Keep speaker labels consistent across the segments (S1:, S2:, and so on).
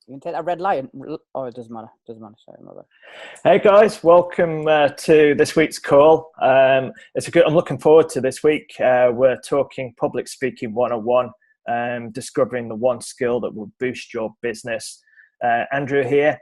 S1: You can take that red light. Oh, it doesn't matter. Sorry, my bad.
S2: Hey guys, welcome to this week's call. I'm looking forward to this week. We're talking public speaking 101, discovering the one skill that will boost your business. Andrew here,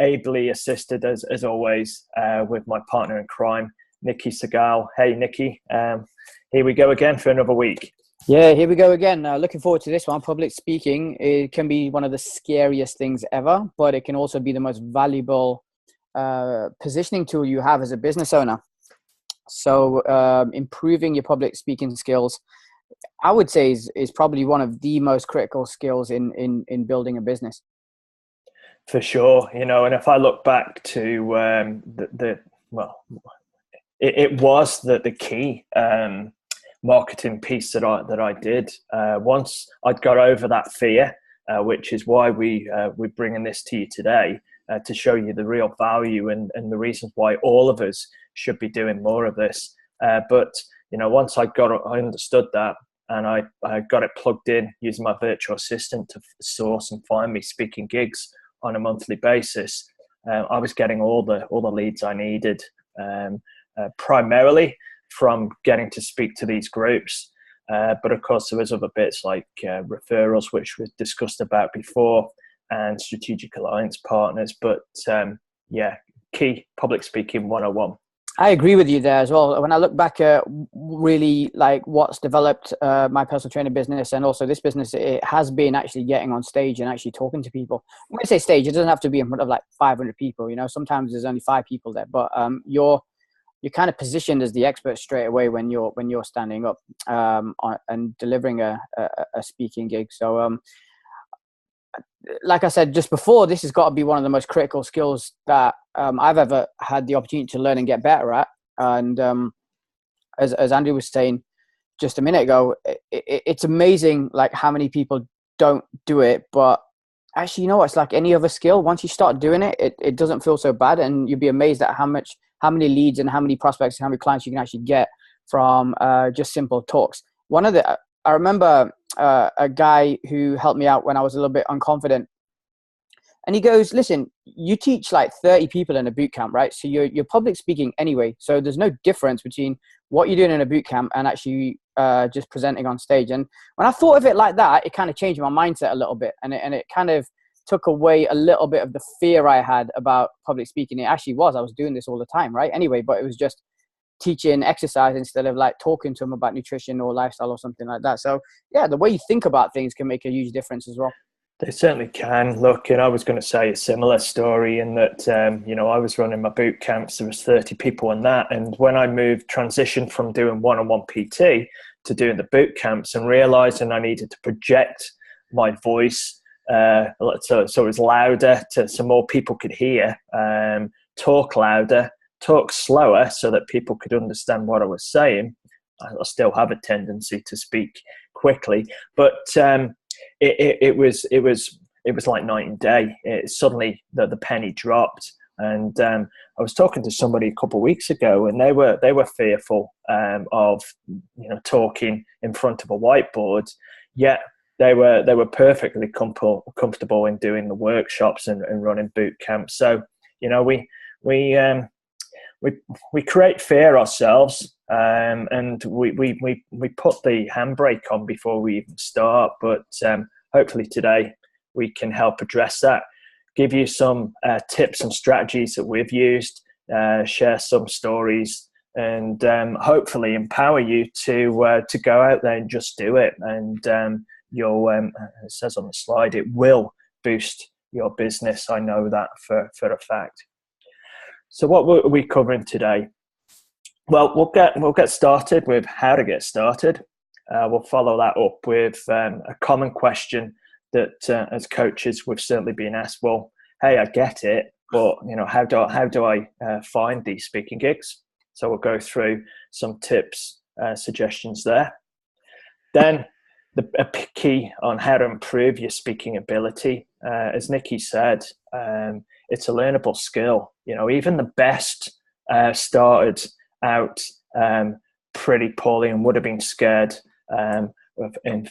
S2: ably assisted as always with my partner in crime, Nikki Segal. Hey Nikki, here we go again for another week.
S1: Yeah, here we go again. Looking forward to this one. Public speaking, it can be one of the scariest things ever, but it can also be the most valuable positioning tool you have as a business owner. So improving your public speaking skills, I would say is probably one of the most critical skills in building a business.
S2: For sure. And if I look back to it was the key marketing piece that I did. Once I'd got over that fear, which is why we're bringing this to you today, to show you the real value and the reasons why all of us should be doing more of this. But once I understood that, and I got it plugged in using my virtual assistant to source and find me speaking gigs on a monthly basis, I was getting all the leads I needed, primarily from getting to speak to these groups. But of course, there was other bits like referrals, which we discussed about before, and strategic alliance partners. But key public speaking 101.
S1: I agree with you there as well. When I look back at really like what's developed my personal training business and also this business, it has been actually getting on stage and actually talking to people. When I say stage, it doesn't have to be in front of like 500 people. Sometimes there's only 5 people there, but you're kind of positioned as the expert straight away when you're standing up and delivering a speaking gig. So like I said just before, this has got to be one of the most critical skills that I've ever had the opportunity to learn and get better at. And as Andrew was saying just a minute ago, it's amazing like how many people don't do it. But actually, it's like any other skill. Once you start doing it, it doesn't feel so bad, and you'd be amazed at how many leads and how many prospects and how many clients you can actually get from just simple talks. I remember a guy who helped me out when I was a little bit unconfident. And he goes, listen, you teach like 30 people in a boot camp, right? So you're public speaking anyway. So there's no difference between what you're doing in a boot camp and actually just presenting on stage. And when I thought of it like that, it kind of changed my mindset a little bit. And it kind of took away a little bit of the fear I had about public speaking. It actually was. I was doing this all the time, right? Anyway, but it was just teaching exercise instead of like talking to them about nutrition or lifestyle or something like that. So yeah, the way you think about things can make a huge difference as well.
S2: They certainly can. Look, and I was going to say a similar story in that, I was running my boot camps. There was 30 people in that. And when I transitioned from doing one-on-one PT to doing the boot camps and realizing I needed to project my voice so it was louder so more people could hear, talk louder, talk slower so that people could understand what I was saying. I still have a tendency to speak quickly, but it was like night and day. Suddenly the penny dropped, and I was talking to somebody a couple of weeks ago, and they were fearful of talking in front of a whiteboard, yet they were perfectly comfortable in doing the workshops and running boot camps. So we create fear ourselves, and we put the handbrake on before we even start. But hopefully today we can help address that, give you some tips and strategies that we've used, share some stories, and hopefully empower you to go out there and just do it. And it says on the slide, it will boost your business. I know that for a fact. So what are we covering today? Well, we'll get started with how to get started. We'll follow that up with a common question that as coaches we've certainly been asked. Well, hey, I get it, but how do I find these speaking gigs? So we'll go through some tips, suggestions there. Then a key on how to improve your speaking ability. As Nikki said, it's a learnable skill. Even the best started out pretty poorly and would have been scared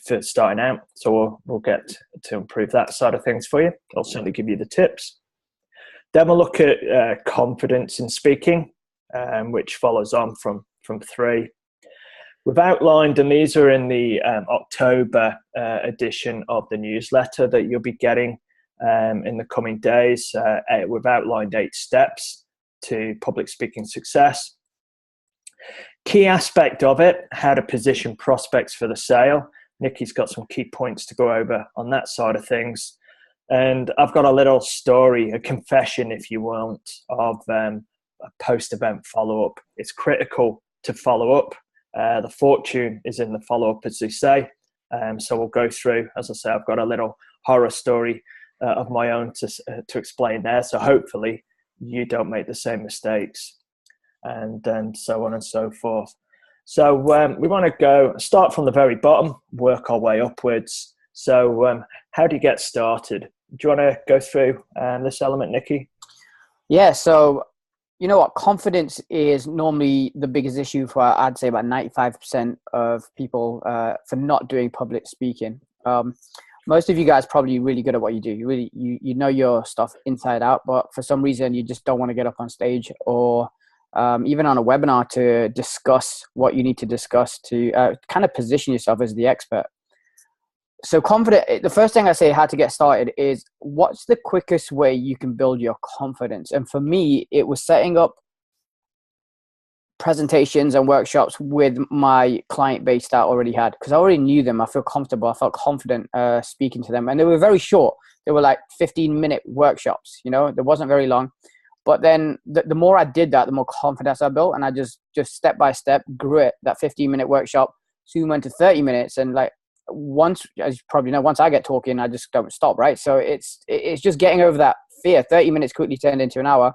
S2: for starting out. So we'll get to improve that side of things for you. I'll certainly give you the tips. Then we'll look at confidence in speaking, which follows on from 3. We've outlined, and these are in the October edition of the newsletter that you'll be getting in the coming days. We've outlined 8 steps to public speaking success. Key aspect of it, how to position prospects for the sale. Nikki's got some key points to go over on that side of things. And I've got a little story, a confession, if you want, of a post-event follow-up. It's critical to follow up. The fortune is in the follow-up, as they say. So we'll go through, as I say, I've got a little horror story of my own to explain there. So hopefully you don't make the same mistakes, and so on and so forth. So we want to start from the very bottom, work our way upwards. So how do you get started? Do you want to go through this element, Nikki?
S1: Yeah, so you know what? Confidence is normally the biggest issue for, I'd say, about 95% of people for not doing public speaking. Most of you guys probably really good at what you do. You know your stuff inside out, but for some reason you just don't want to get up on stage or even on a webinar to discuss what you need to discuss to kind of position yourself as the expert. So the first thing I say how to get started is, what's the quickest way you can build your confidence? And for me, it was setting up presentations and workshops with my client base that I already had, because I already knew them. I feel comfortable. I felt confident speaking to them, and they were very short. They were like 15-minute workshops, they wasn't very long. But then the more I did that, the more confidence I built, and I just step by step grew it. That 15-minute workshop soon went to 30 minutes, and like, once, as you probably know, once I get talking, I just don't stop, right? So it's just getting over that fear. 30 minutes quickly turned into an hour.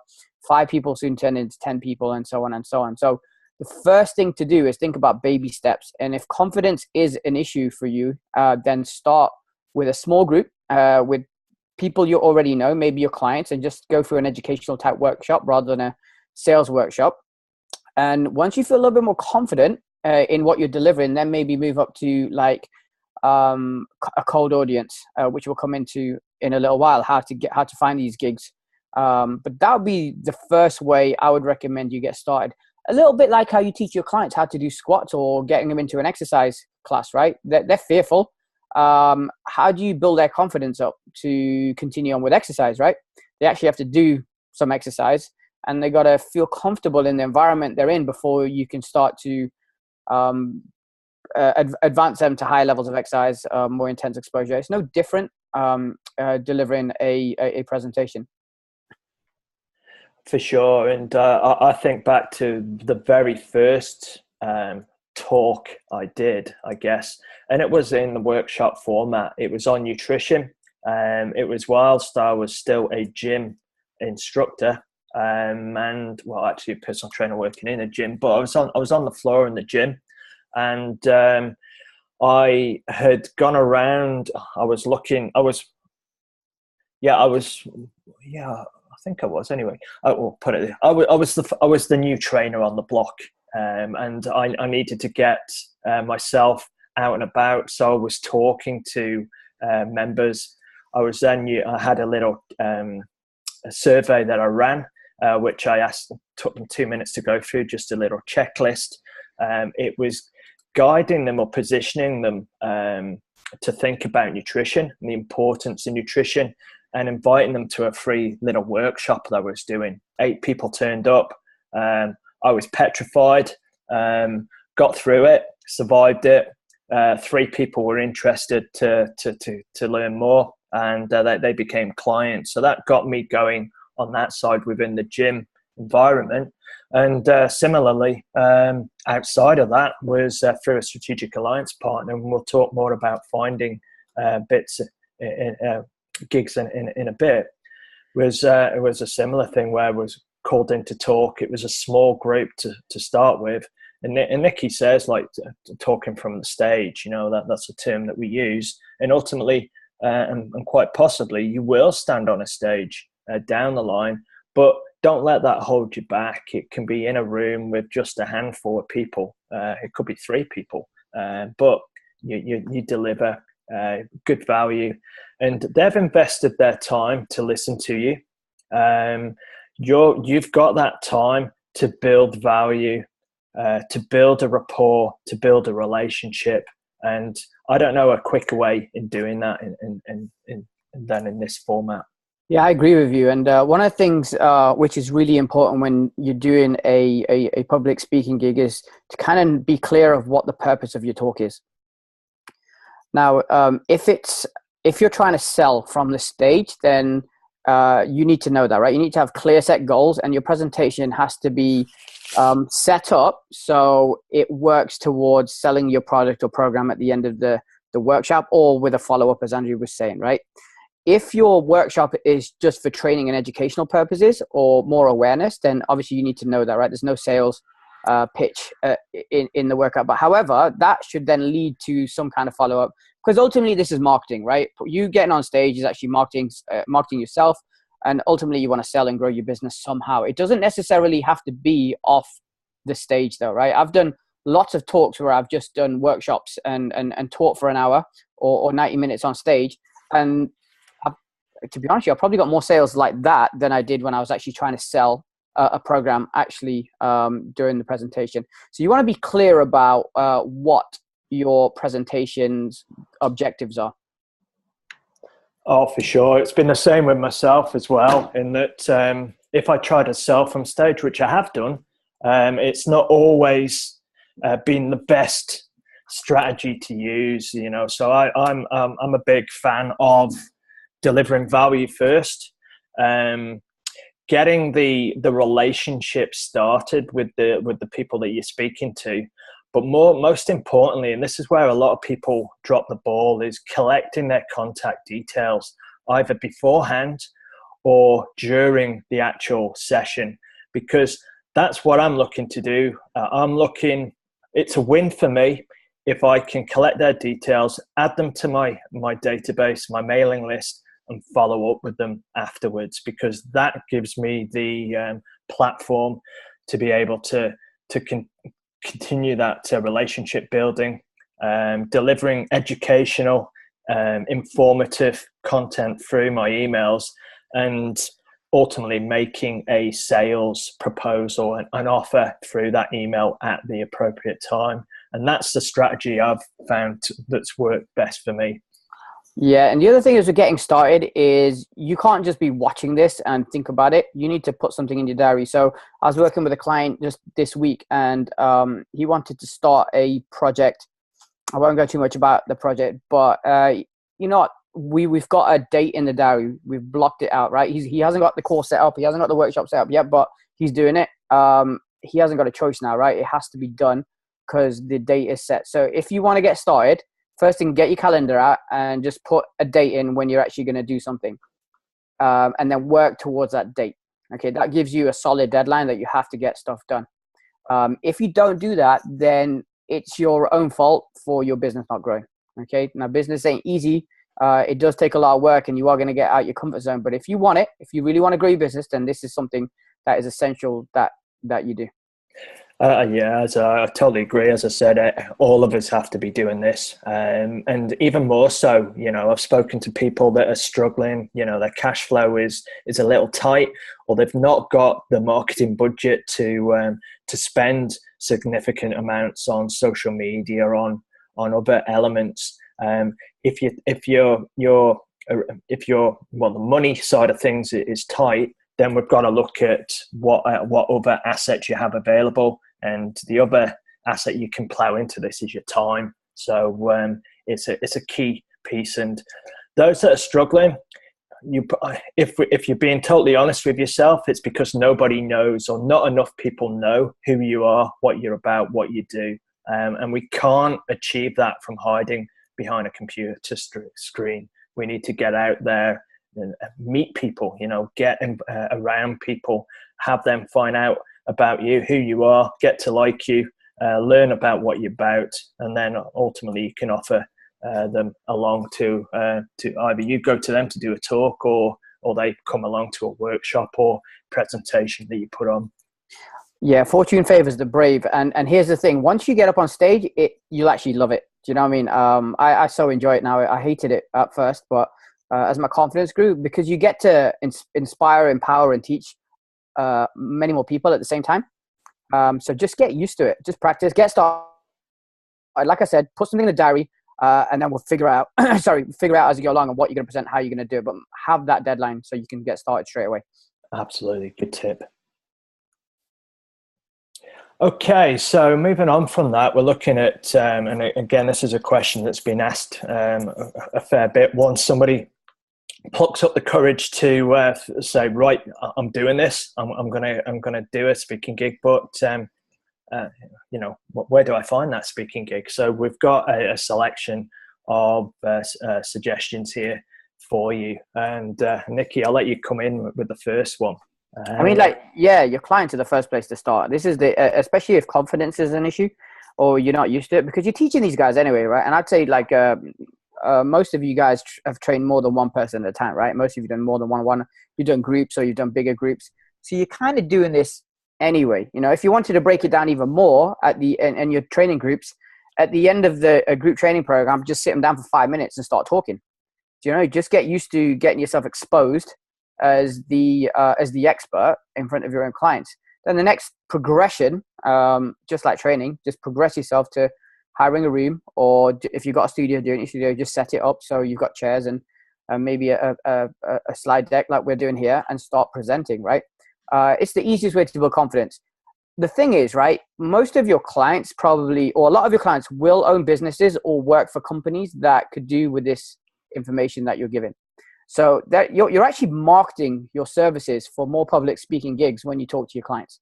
S1: 5 people soon turned into 10 people, and so on and so on. So the first thing to do is think about baby steps. And if confidence is an issue for you, then start with a small group with people you already know, maybe your clients, and just go through an educational type workshop rather than a sales workshop. And once you feel a little bit more confident in what you're delivering, then maybe move up to like a cold audience, which we'll come into in a little while, how to find these gigs. But that would be the first way I would recommend you get started. A little bit like how you teach your clients how to do squats or getting them into an exercise class, right? They're fearful. How do you build their confidence up to continue on with exercise, right? They actually have to do some exercise, and they got to feel comfortable in the environment they're in before you can start to advance them to higher levels of exercise, more intense exposure. It's no different delivering a presentation.
S2: For sure. And I think back to the very first talk I did, I guess, and it was in the workshop format. It was on nutrition. It was whilst I was still a gym instructor, and well, actually a personal trainer working in a gym, but I was on the floor in the gym, and I had gone around. I think I was anyway. I will put it. I was the new trainer on the block, and I needed to get myself out and about. So I was talking to members. I had a little a survey that I ran, which took them 2 minutes to go through, just a little checklist. It was guiding them or positioning them to think about nutrition and the importance of nutrition, and inviting them to a free little workshop that I was doing. 8 people turned up. I was petrified, got through it, survived it. 3 people were interested to learn more, and they became clients. So that got me going on that side within the gym environment. And similarly, outside of that was through a strategic alliance partner, and we'll talk more about finding bits gigs in a bit. It was a similar thing where I was called in to talk. It was a small group to start with, and Nikki says, like, talking from the stage, that's a term that we use, and ultimately and quite possibly you will stand on a stage down the line, but don't let that hold you back. It can be in a room with just a handful of people. It could be 3 people, but you deliver good value, and they've invested their time to listen to you. You've got that time to build value, to build a rapport, to build a relationship. And I don't know a quicker way in doing that than in this format.
S1: Yeah, I agree with you. And one of the things which is really important when you're doing a public speaking gig is to kind of be clear of what the purpose of your talk is. Now, if you're trying to sell from the stage, then you need to know that, right? You need to have clear set goals, and your presentation has to be set up so it works towards selling your product or program at the end of the workshop, or with a follow-up, as Andrew was saying, right? If your workshop is just for training and educational purposes or more awareness, then obviously you need to know that, right? There's no sales pitch in the workout. But however, that should then lead to some kind of follow-up, because ultimately this is marketing, right? You getting on stage is actually marketing yourself, and ultimately you want to sell and grow your business somehow. It doesn't necessarily have to be off the stage though, right? I've done lots of talks where I've just done workshops and taught for an hour or 90 minutes on stage, and to be honest, I've probably got more sales like that than I did when I was actually trying to sell a program actually during the presentation. So you want to be clear about what your presentation's objectives are.
S2: Oh, for sure. It's been the same with myself as well, in that if I try to sell from stage, which I have done, it's not always been the best strategy to use, you know. So I'm a big fan of delivering value first, getting the relationship started with the people that you're speaking to, but most importantly, and this is where a lot of people drop the ball, is collecting their contact details either beforehand or during the actual session, because that's what I'm looking to do. It's a win for me if I can collect their details, add them to my database, my mailing list, and follow up with them afterwards, because that gives me the platform to be able to continue that relationship building, delivering educational, informative content through my emails, and ultimately making a sales proposal, an offer through that email at the appropriate time. And that's the strategy I've found that's worked best for me.
S1: Yeah, and the other thing is, with getting started, is you can't just be watching this and think about it. You need to put something in your diary. So I was working with a client just this week, and he wanted to start a project. I won't go too much about the project, but we've got a date in the diary. We've blocked it out, right? He hasn't got the course set up. He hasn't got the workshop set up yet, but he's doing it. He hasn't got a choice now, right? It has to be done because the date is set. So if you want to get started, first thing, get your calendar out and just put a date in when you're actually going to do something, and then work towards that date. Okay, that gives you a solid deadline that you have to get stuff done. If you don't do that, then it's your own fault for your business not growing. Okay, now business ain't easy. It does take a lot of work, and you are going to get out your comfort zone. But if you want it, if you really want to grow your business, then this is something that is essential that you do.
S2: Yeah, I totally agree. As I said, all of us have to be doing this, and even more so. You know, I've spoken to people that are struggling. You know, their cash flow is a little tight, or they've not got the marketing budget to spend significant amounts on social media, on other elements. If the money side of things is tight, then we've got to look at what other assets you have available. And the other asset you can plow into this is your time. So it's a key piece. And those that are struggling, if you're being totally honest with yourself, it's because nobody knows, or not enough people know who you are, what you're about, what you do. And we can't achieve that from hiding behind a computer screen. We need to get out there and meet people, get around people, have them find out about you, who you are, get to like you, learn about what you're about, and then ultimately you can offer them along to either you go to them to do a talk, or they come along to a workshop or presentation that you put on. Yeah,
S1: fortune favors the brave. And here's the thing, once you get up on stage, you'll actually love it. Do you know what I mean? I so enjoy it now. I hated it at first, but as my confidence grew, because you get to inspire, empower, and teach many more people at the same time. So just get used to it. Just practice. Get started. Like I said, put something in the diary, and then we'll figure out. Figure out as you go along and what you're going to present, how you're going to do it. But have that deadline so you can get started straight away.
S2: Absolutely, good tip. Okay, so moving on from that, we're looking at, and again, this is a question that's been asked a fair bit. Once somebody plucks up the courage to say, right, I'm doing this, I'm gonna do a speaking gig, but where do I find that speaking gig? So we've got a selection of suggestions here for you, and Nikki, I'll let you come in with the first one.
S1: I mean, your clients are the first place to start. This is especially if confidence is an issue or you're not used to it, because you're teaching these guys anyway, right? And I'd say most of you guys have trained more than one person at a time, right? Most of you have done more than one. You've done groups or you've done bigger groups. So you're kind of doing this anyway. If you wanted to break it down even more and your training groups, at the end of a group training program, just sit them down for 5 minutes and start talking. Just get used to getting yourself exposed as the expert in front of your own clients. Then the next progression, just like training, just progress yourself to hiring a room, or if you've got a studio, doing your studio, just set it up so you've got chairs and maybe a slide deck like we're doing here, and start presenting, right? It's the easiest way to build confidence. The thing is, right, most of your clients probably, or a lot of your clients will own businesses or work for companies that could do with this information that you're giving. So that you're actually marketing your services for more public speaking gigs when you talk to your clients.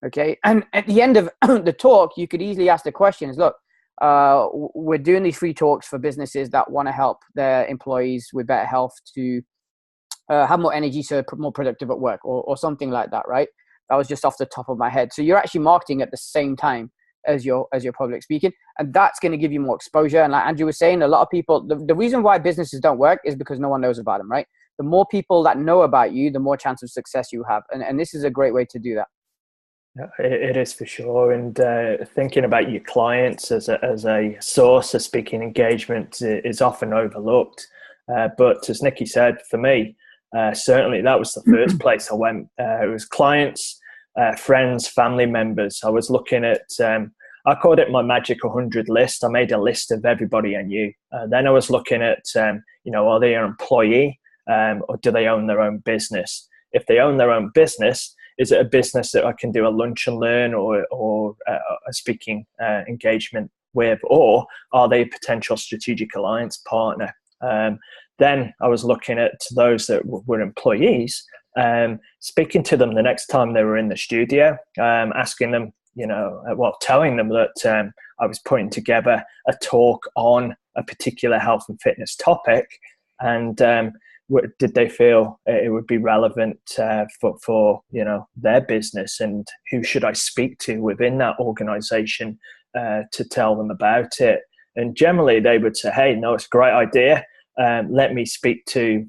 S1: Okay. And at the end of the talk, you could easily ask the questions, look, we're doing these free talks for businesses that want to help their employees with better health to have more energy, so more productive at work, or something like that, right? That was just off the top of my head. So you're actually marketing at the same time as your public speaking, and that's going to give you more exposure. And like Andrew was saying, a lot of people, the reason why businesses don't work is because no one knows about them, right? The more people that know about you, the more chance of success you have, and this is a great way to do that.
S2: Yeah, it is for sure. And thinking about your clients as a source of speaking engagement is often overlooked. But as Nikki said, for me, certainly that was the first place I went. It was clients, friends, family members. I was looking at, I called it my magic 100 list. I made a list of everybody I knew. Then I was looking at, are they an employee or do they own their own business? If they own their own business, is it a business that I can do a lunch and learn or a speaking engagement with, or are they a potential strategic alliance partner? Then I was looking at those that were employees, speaking to them the next time they were in the studio, asking them, telling them that I was putting together a talk on a particular health and fitness topic, and did they feel it would be relevant for their business, and who should I speak to within that organization to tell them about it? And generally they would say, hey, no, it's a great idea. Let me speak to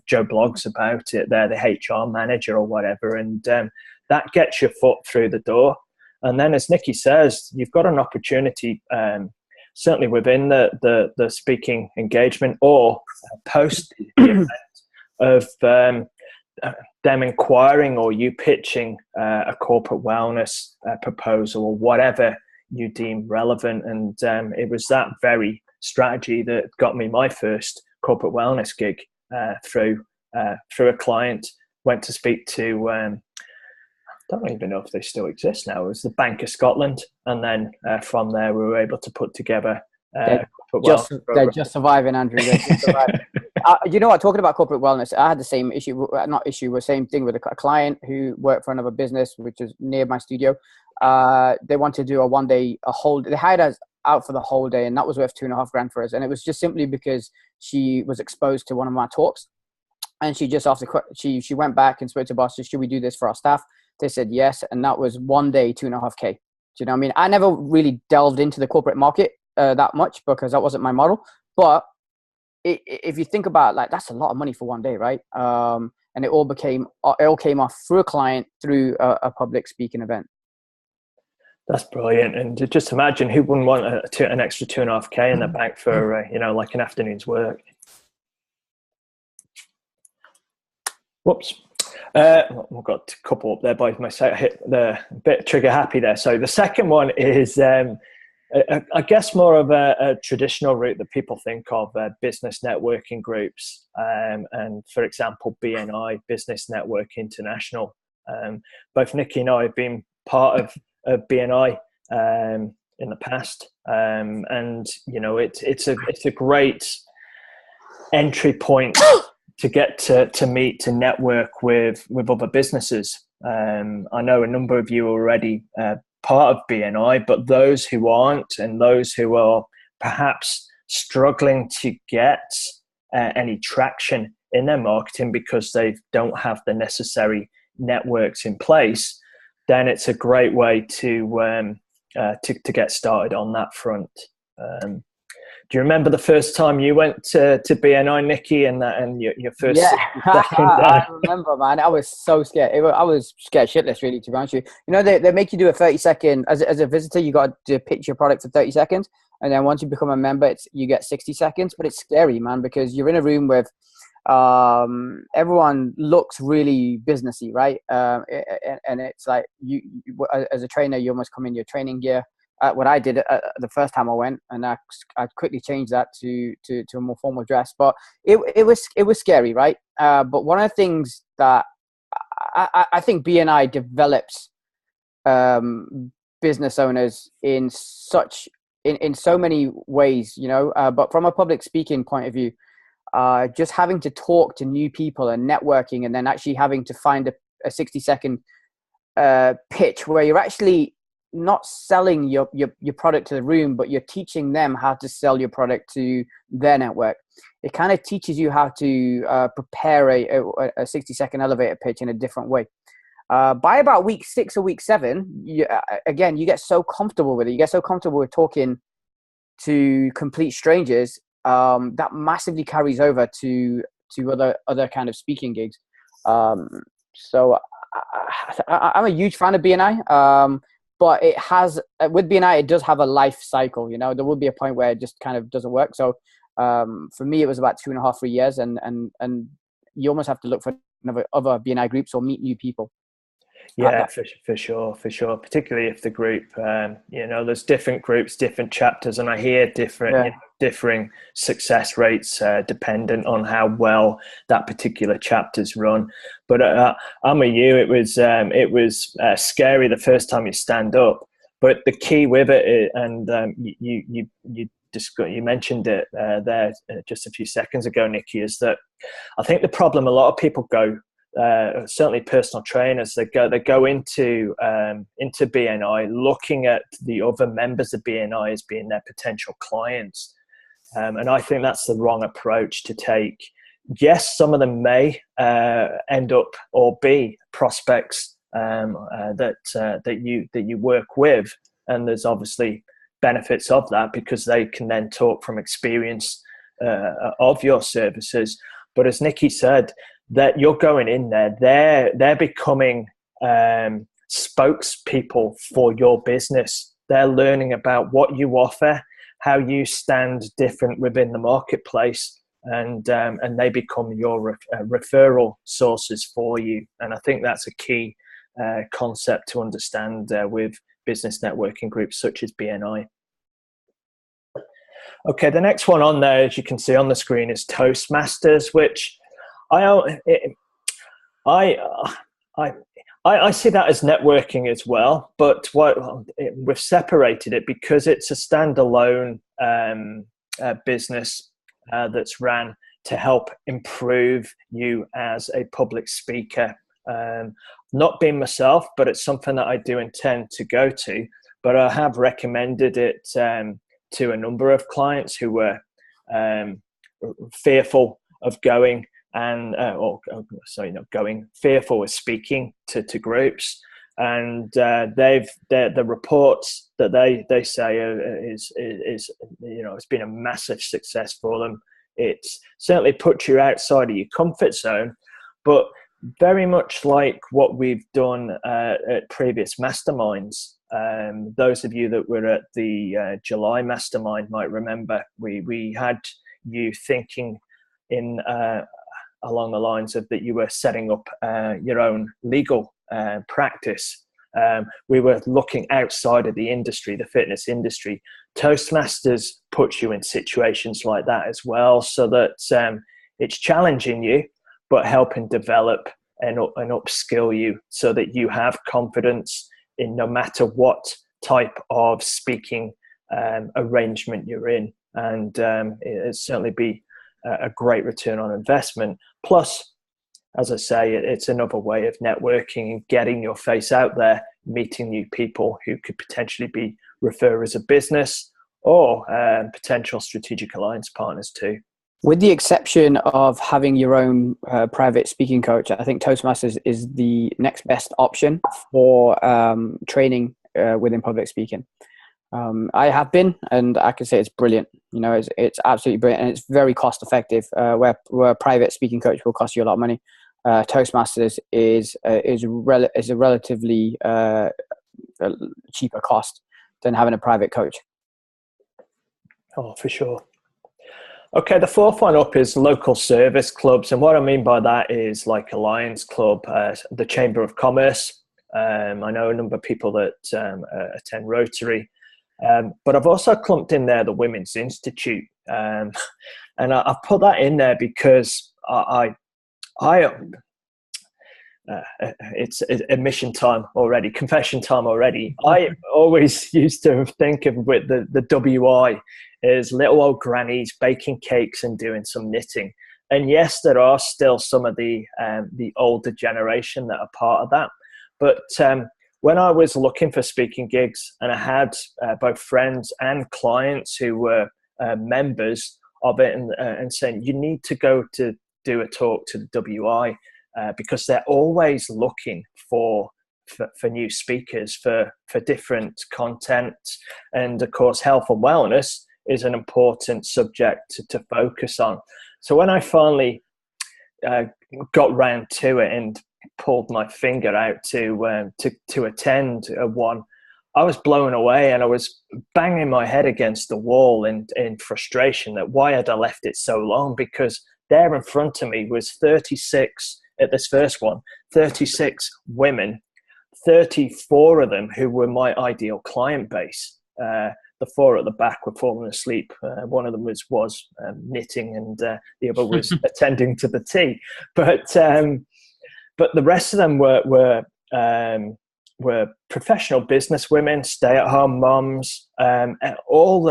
S2: Joe Bloggs about it. They're the HR manager or whatever. And that gets your foot through the door. And then, as Nikki says, you've got an opportunity, certainly within the speaking engagement or post the event, of them inquiring or you pitching a corporate wellness proposal or whatever you deem relevant. And it was that very strategy that got me my first corporate wellness gig through a client. Went to speak to I don't even know if they still exist now. It was the Bank of Scotland, and then from there we were able to put together
S1: they're just surviving, Andrew. They're just surviving. You know what, talking about corporate wellness, I had the same same thing with a client who worked for another business which is near my studio. They wanted to do they hired us out for the whole day, and that was worth $2,500 for us. And it was just simply because she was exposed to one of my talks, and she just she went back and spoke to boss, should we do this for our staff? They said yes, and that was one day $2,500. Do you know what I mean? I never really delved into the corporate market that much because that wasn't my model. But if you think about that's a lot of money for one day, right? And it all came off through a client through a public speaking event.
S2: That's brilliant. And just imagine who wouldn't want an extra 2.5K in the bank for, like an afternoon's work. Whoops. We've got a couple up there by my side. I hit the bit trigger happy there. So the second one is, I guess, more of a traditional route that people think of, business networking groups. And for example, BNI, Business Network International. Both Nikki and I have been part of BNI in the past. And, it's a great entry point to get to meet, to network with other businesses. I know a number of you are already part of BNI, but those who aren't, and those who are perhaps struggling to get any traction in their marketing because they don't have the necessary networks in place, then it's a great way to get started on that front. Do you remember the first time you went to BNI, Nikki, and your first?
S1: Yeah, I remember, man. I was so scared. I was scared shitless, really, to be honest with you. They make you do a 30-second, as a visitor, you got to pitch your product for 30 seconds. And then once you become a member, you get 60 seconds. But it's scary, man, because you're in a room with everyone looks really businessy, right? And it's like you as a trainer, you almost come in your training gear. What I did the first time I went, and I quickly changed that to a more formal dress. But it was scary, right? But one of the things that I think BNI develops business owners in so many ways, But from a public speaking point of view, just having to talk to new people and networking, and then actually having to find a 60-second pitch where you're actually not selling your product to the room, but you're teaching them how to sell your product to their network. It kind of teaches you how to prepare a 60-second elevator pitch in a different way. By about week 6 or week 7, you get so comfortable with it. You get so comfortable with talking to complete strangers that massively carries over to other kind of speaking gigs. So I'm a huge fan of BNI. But it has, with BNI, it does have a life cycle. There will be a point where it just kind of doesn't work. So for me, it was about 2.5, 3 years, and you almost have to look for other BNI groups or meet new people.
S2: Yeah, for sure. Particularly if the group, there's different groups, different chapters, and I hear differing success rates dependent on how well that particular chapter's run. But I'm with you. It was scary the first time you stand up, but the key with it, and you mentioned it there just a few seconds ago, Nikki, is that I think the problem a lot of people go. Certainly personal trainers, they go into BNI looking at the other members of BNI as being their potential clients, and I think that's the wrong approach to take. Yes, some of them may end up or be prospects that you work with, and there's obviously benefits of that because they can then talk from experience of your services. But as Nikki said, that you're going in there, they're becoming spokespeople for your business. They're learning about what you offer, how you stand different within the marketplace, and they become your referral sources for you. And I think that's a key concept to understand with business networking groups such as BNI. Okay, the next one on there, as you can see on the screen, is Toastmasters, which I see that as networking as well, but we've separated it because it's a standalone business that's ran to help improve you as a public speaker. Not being myself, but it's something that I do intend to go to, but I have recommended it to a number of clients who were fearful of going fearful of speaking to groups, and the reports that they say is it's been a massive success for them. It's certainly put you outside of your comfort zone, but very much like what we've done at previous masterminds, Those of you that were at the July Mastermind might remember we had you thinking in along the lines of that you were setting up your own legal practice. We were looking outside of the industry, the fitness industry. Toastmasters puts you in situations like that as well, so that it's challenging you, but helping develop and upskill you so that you have confidence in no matter what type of speaking arrangement you're in. And it'll certainly be a great return on investment. Plus, as I say, it's another way of networking and getting your face out there, meeting new people who could potentially be referrers of business or potential strategic alliance partners too.
S1: With the exception of having your own private speaking coach, I think Toastmasters is the next best option for training within public speaking. I have been, and I can say it's brilliant. You know, it's absolutely brilliant, and it's very cost effective. Where a private speaking coach will cost you a lot of money, Toastmasters is a relatively cheaper cost than having a private coach.
S2: Oh, for sure. Okay, the fourth one up is local service clubs. And what I mean by that is like a Lions Club, the Chamber of Commerce. I know a number of people that attend Rotary. But I've also clumped in there the Women's Institute. And I've put that in there because it's admission time already, confession time already. I always used to think of with the WI as little old grannies baking cakes and doing some knitting. And yes, there are still some of the older generation that are part of that. But when I was looking for speaking gigs, and I had both friends and clients who were members of it, and saying you need to go to do a talk to the WI. Because they're always looking for new speakers for different content. And of course, health and wellness is an important subject to focus on. So when I finally got round to it and pulled my finger out to attend one, I was blown away, and I was banging my head against the wall in frustration that why had I left it so long? Because there in front of me was 36 at this first one, 36 women, 34 of them who were my ideal client base. The four at the back were falling asleep. One of them was knitting, and the other was attending to the tea. But the rest of them were professional business women, stay-at-home moms, all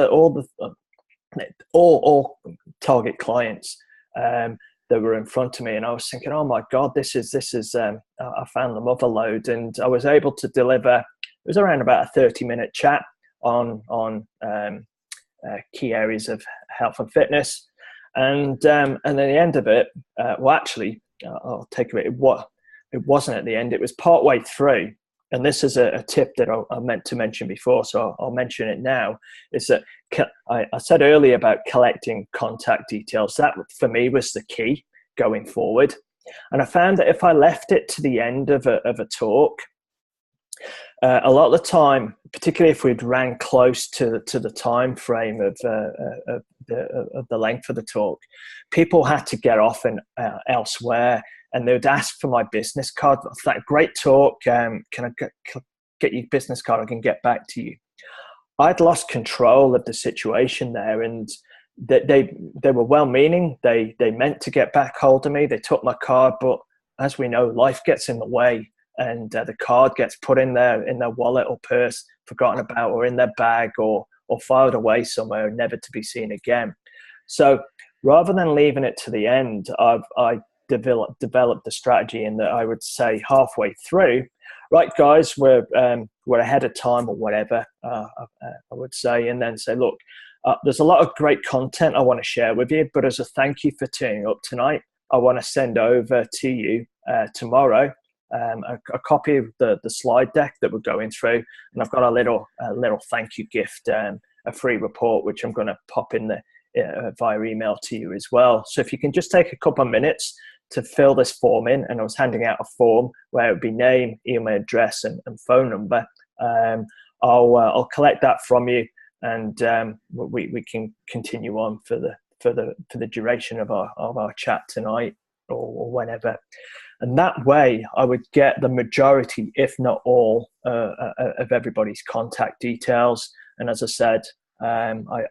S2: target clients. That were in front of me, and I was thinking, oh my God, this is I found the mother lode, and I was able to deliver. It was around about a 30-minute chat on key areas of health and fitness, and then the end of it. I'll take a bit. It wasn't at the end. It was partway through, and this is a tip that I meant to mention before, so I'll mention it now. Is that I said earlier about collecting contact details. That for me was the key going forward. And I found that if I left it to the end of a talk, a lot of the time, particularly if we'd ran close to the time frame of the length of the talk, people had to get off and elsewhere, and they would ask for my business card. That great talk. Can I get your business card? I can get back to you. I'd lost control of the situation there, and they were well-meaning. They meant to get back hold of me. They took my card, but as we know, life gets in the way, and the card gets put in their wallet or purse, forgotten about, or in their bag, or filed away somewhere, never to be seen again. So rather than leaving it to the end, I developed the strategy in that I would say halfway through, right, guys, we're ahead of time or whatever, I would say, and then say, look, there's a lot of great content I want to share with you, but as a thank you for turning up tonight, I want to send over to you tomorrow a copy of the slide deck that we're going through, and I've got a little thank you gift, a free report, which I'm going to pop in via email to you as well. So if you can just take a couple of minutes to fill this form in, and I was handing out a form where it would be name, email address, and phone number. I'll collect that from you, and we can continue on for the duration of our chat tonight or whenever. And that way, I would get the majority, if not all, of everybody's contact details. And as I said, I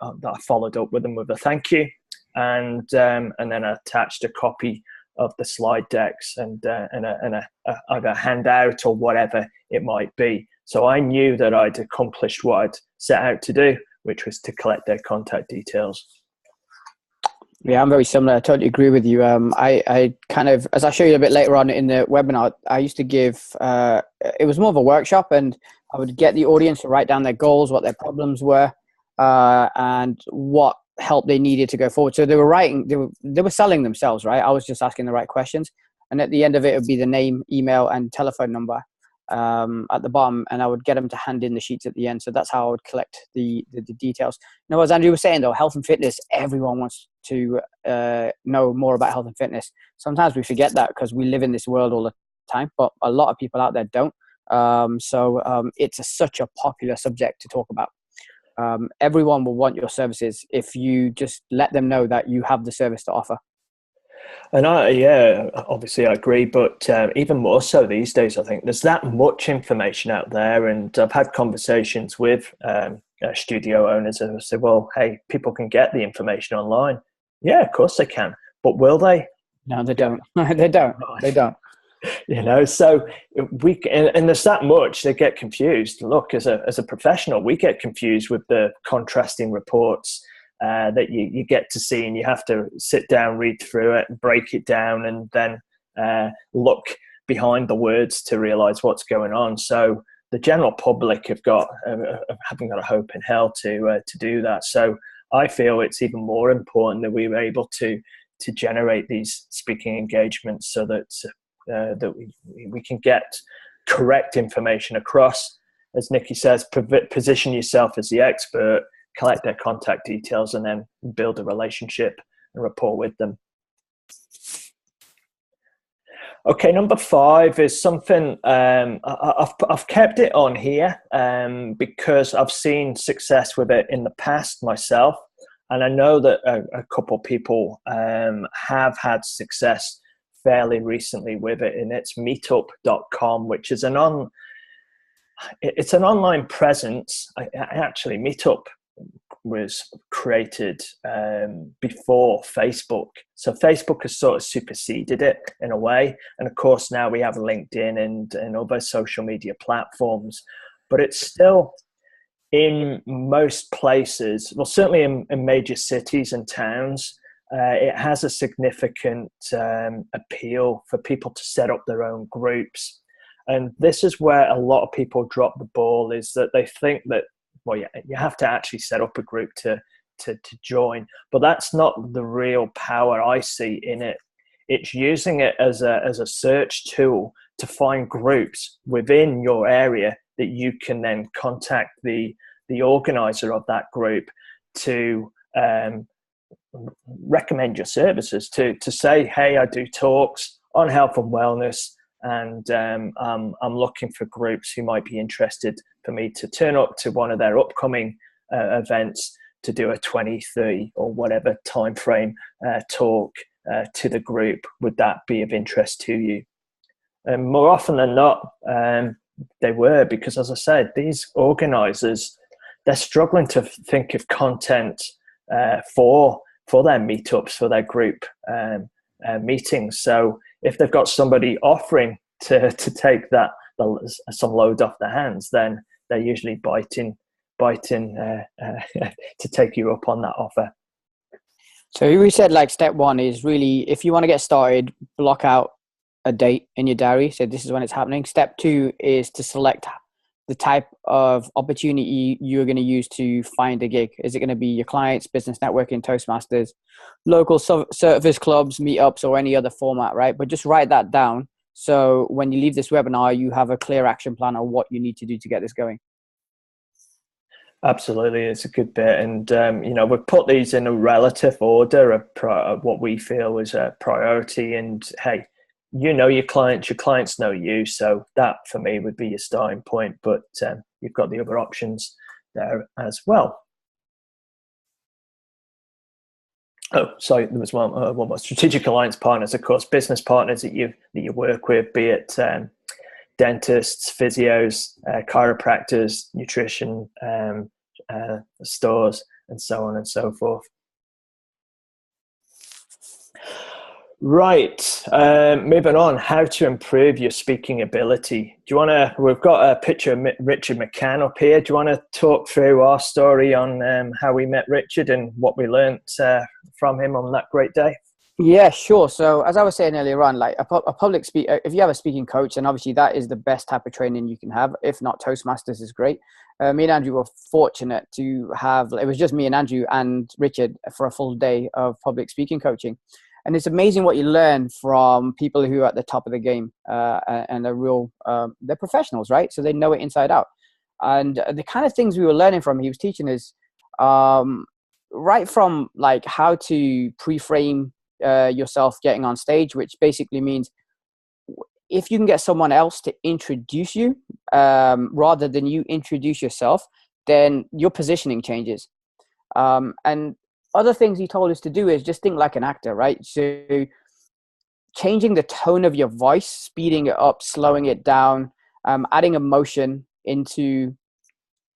S2: followed up with them with a thank you, and then I attached a copy of the slide decks and either a handout or whatever it might be. So I knew that I'd accomplished what I'd set out to do, which was to collect their contact details.
S1: Yeah, I'm very similar. I totally agree with you. I kind of, as I'll show you a bit later on in the webinar, I used to give, it was more of a workshop, and I would get the audience to write down their goals, what their problems were, and what help they needed to go forward. So they were writing, they were selling themselves, right? I was just asking the right questions. And at the end of it, it would be the name, email, and telephone number at the bottom, and I would get them to hand in the sheets at the end. So that's how I would collect the details. You know, as Andrew was saying, though, health and fitness, everyone wants to know more about health and fitness. Sometimes we forget that because we live in this world all the time, but a lot of people out there don't. So it's such a popular subject to talk about. Everyone will want your services if you just let them know that you have the service to offer.
S2: And obviously I agree, but even more so these days, I think there's that much information out there, and I've had conversations with studio owners and say, well, hey, people can get the information online. Yeah, of course they can, but will they?
S1: No, they don't. They don't.
S2: You know, so and there's that much, they get confused. Look, as a professional, we get confused with the contrasting reports that you get to see, and you have to sit down, read through it, break it down, and then look behind the words to realize what's going on. So the general public haven't got a hope in hell to do that. So I feel it's even more important that we were able to generate these speaking engagements so that we can get correct information across. As Nikki says, position yourself as the expert, collect their contact details, and then build a relationship and rapport with them. Okay, number 5 is something I've kept it on here because I've seen success with it in the past myself, and I know that a couple of people have had success fairly recently with it, and it's meetup.com, which is an online presence. Actually, Meetup was created before Facebook, so Facebook has sort of superseded it in a way, and of course now we have LinkedIn and other social media platforms, but it's still in most places, well, certainly in major cities and towns, it has a significant appeal for people to set up their own groups. And this is where a lot of people drop the ball, is that they think that, well, yeah, you have to actually set up a group to join. But that's not the real power I see in it. It's using it as a search tool to find groups within your area that you can then contact the organizer of that group to recommend your services, to say, hey, I do talks on health and wellness, and I'm looking for groups who might be interested for me to turn up to one of their upcoming events to do a 20, 30 or whatever time frame talk to the group. Would that be of interest to you? And more often than not, they were, because as I said, these organizers, they're struggling to think of content for their meetups, for their group meetings. So if they've got somebody offering to take some load off their hands, then they're usually biting to take you up on that offer.
S1: So we said, like, step 1 is really, if you want to get started, block out a date in your diary. So this is when it's happening. Step 2 is to select the type of opportunity you're going to use to find a gig. Is it going to be your clients, business networking, Toastmasters, local service clubs, meetups, or any other format, right? But just write that down. So when you leave this webinar, you have a clear action plan on what you need to do to get this going.
S2: Absolutely, it's a good bit. And, we've put these in a relative order of what we feel is a priority. And hey, you know your clients know you. So that for me would be your starting point, but you've got the other options there as well. Oh, sorry, there was one more. Strategic alliance partners, of course, business partners that you work with, be it dentists, physios, chiropractors, nutrition stores, and so on and so forth. Right, moving on, how to improve your speaking ability. Do you want to, we've got a picture of Richard McCann up here. Do you want to talk through our story on how we met Richard and what we learnt from him on that great day?
S1: Yeah, sure. So as I was saying earlier on, like a public speaker, if you have a speaking coach, and obviously that is the best type of training you can have. If not, Toastmasters is great. Me and Andrew were fortunate to have, it was just me and Andrew and Richard for a full day of public speaking coaching. And it's amazing what you learn from people who are at the top of the game and they're professionals, right? So they know it inside out. And the kind of things we were learning from, he was teaching us right from like how to pre-frame yourself getting on stage, which basically means if you can get someone else to introduce you rather than you introduce yourself, then your positioning changes. And other things he told us to do is just think like an actor, right? So changing the tone of your voice, speeding it up, slowing it down, adding emotion into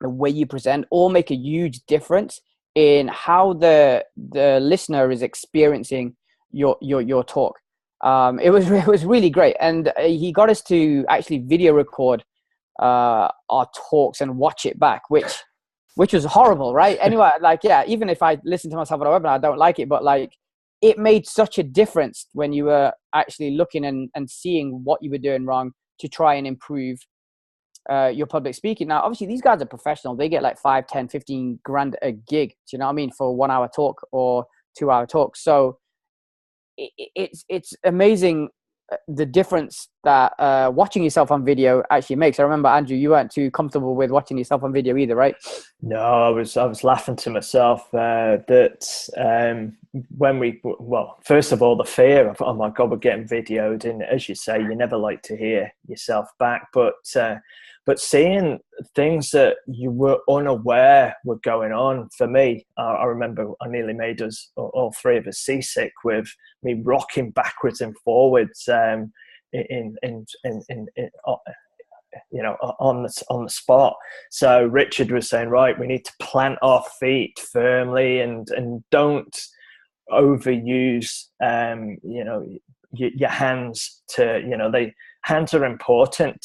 S1: the way you present, all make a huge difference in how the listener is experiencing your talk. It was really great, and he got us to actually video record our talks and watch it back, which was horrible, right? Anyway, like, yeah, even if I listen to myself on a webinar, I don't like it, but like, it made such a difference when you were actually looking and seeing what you were doing wrong to try and improve your public speaking. Now, obviously, these guys are professional. They get like 5, 10, 15 grand a gig, do you know what I mean, for a 1 hour talk or 2 hour talk. So it's amazing the difference that watching yourself on video actually makes. I remember, Andrew, you weren't too comfortable with watching yourself on video either, right?
S2: No, I was laughing to myself that when first of all, the fear of, oh my God, we're getting videoed, and as you say, you never like to hear yourself back, but seeing things that you were unaware were going on. For me, I remember I nearly made us, all three of us, seasick with me rocking backwards and forwards on the spot. So Richard was saying, right, we need to plant our feet firmly and don't overuse your hands hands are important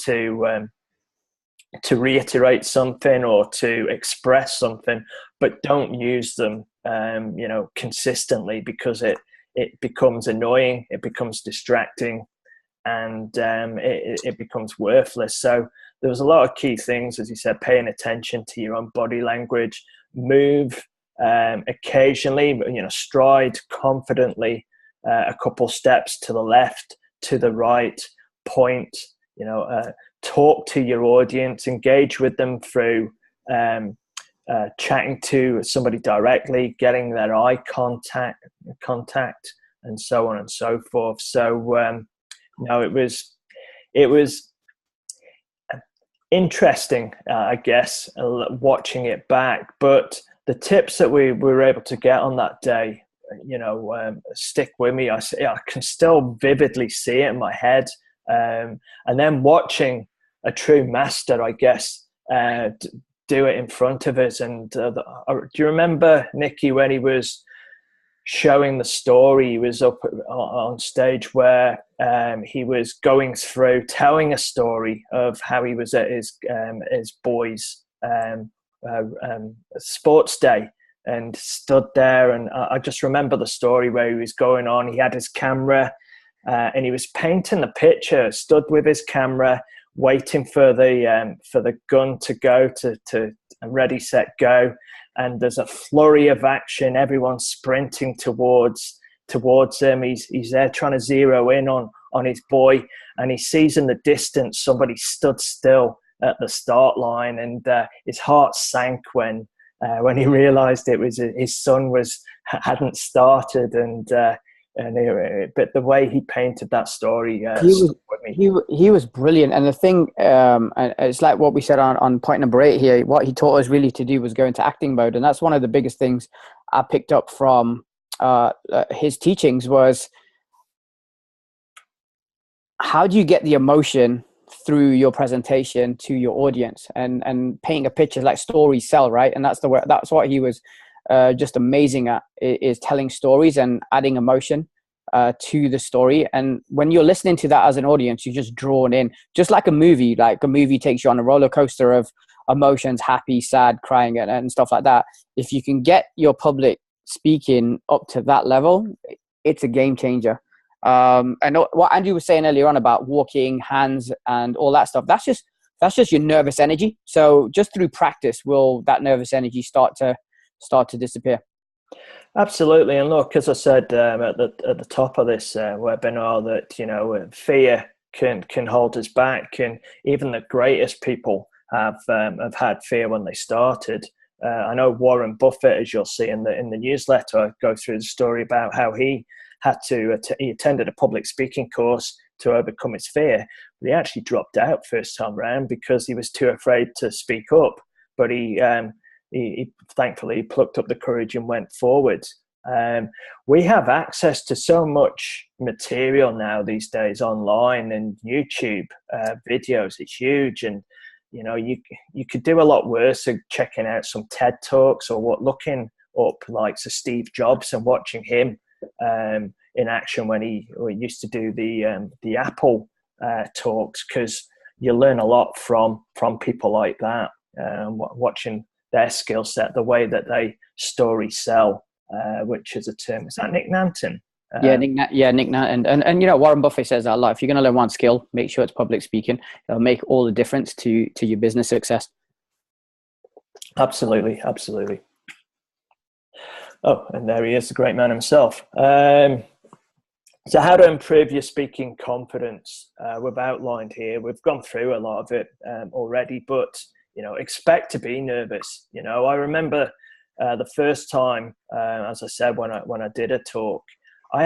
S2: to reiterate something or to express something, but don't use them consistently, because it becomes annoying, it becomes distracting, and it becomes worthless. So there was a lot of key things, as you said, paying attention to your own body language, move occasionally, stride confidently a couple steps to the left, to the right, point, talk to your audience, engage with them through chatting to somebody directly, getting their eye contact, and so on and so forth. So it was interesting, I guess, watching it back. But the tips that we were able to get on that day, stick with me. I can still vividly see it in my head. And then watching a true master, I guess, do it in front of us. And do you remember, Nikki, when he was showing the story, he was up on stage where he was going through telling a story of how he was at his boys' sports day, and stood there, and I just remember the story where he was going on. He had his camera and he was painting the picture, stood with his camera, waiting for the gun to go to ready, set, go. And there's a flurry of action. Everyone's sprinting towards him. He's there trying to zero in on his boy, and he sees in the distance somebody stood still at the start line, and his heart sank when he realized it was his son hadn't started, and but the way he painted that story
S1: he was
S2: stuck with me.
S1: he was brilliant. And the thing, and it's like what we said on point number 8 here. What he taught us really to do was go into acting mode, and that's one of the biggest things I picked up from his teachings was, how do you get the emotion through your presentation to your audience, and painting a picture, like stories sell, right? And that's what he was just amazing at, is telling stories and adding emotion to the story. And when you're listening to that as an audience, you're just drawn in, just like a movie. Like a movie takes you on a roller coaster of emotions, happy, sad, crying, and stuff like that. If you can get your public speaking up to that level, it's a game changer. And what Andrew was saying earlier on about walking, hands, and all that stuff, that's just your nervous energy. So just through practice will that nervous energy start to disappear.
S2: Absolutely. And look, as I said at the top of this webinar, that fear can hold us back, and even the greatest people have had fear when they started. I know Warren Buffett, as you'll see in the newsletter, I go through the story about how he attended a public speaking course to overcome his fear, but he actually dropped out first time round because he was too afraid to speak up. But he thankfully plucked up the courage and went forward. We have access to so much material now these days online, and YouTube videos. It's huge, and you could do a lot worse of checking out some TED Talks or looking up like Steve Jobs and watching him in action when he used to do the Apple talks, because you learn a lot from people like that, watching their skill set, the way that they story sell, which is a term. Is that Nick Nanton?
S1: Nick Nanton. And Warren Buffett says that a lot. If you're going to learn one skill, make sure it's public speaking. It'll make all the difference to your business success.
S2: Absolutely. Oh, and there he is, the great man himself. So how to improve your speaking confidence, we've outlined here. We've gone through a lot of it already, but expect to be nervous. I remember the first time, as I said, when I did a talk, I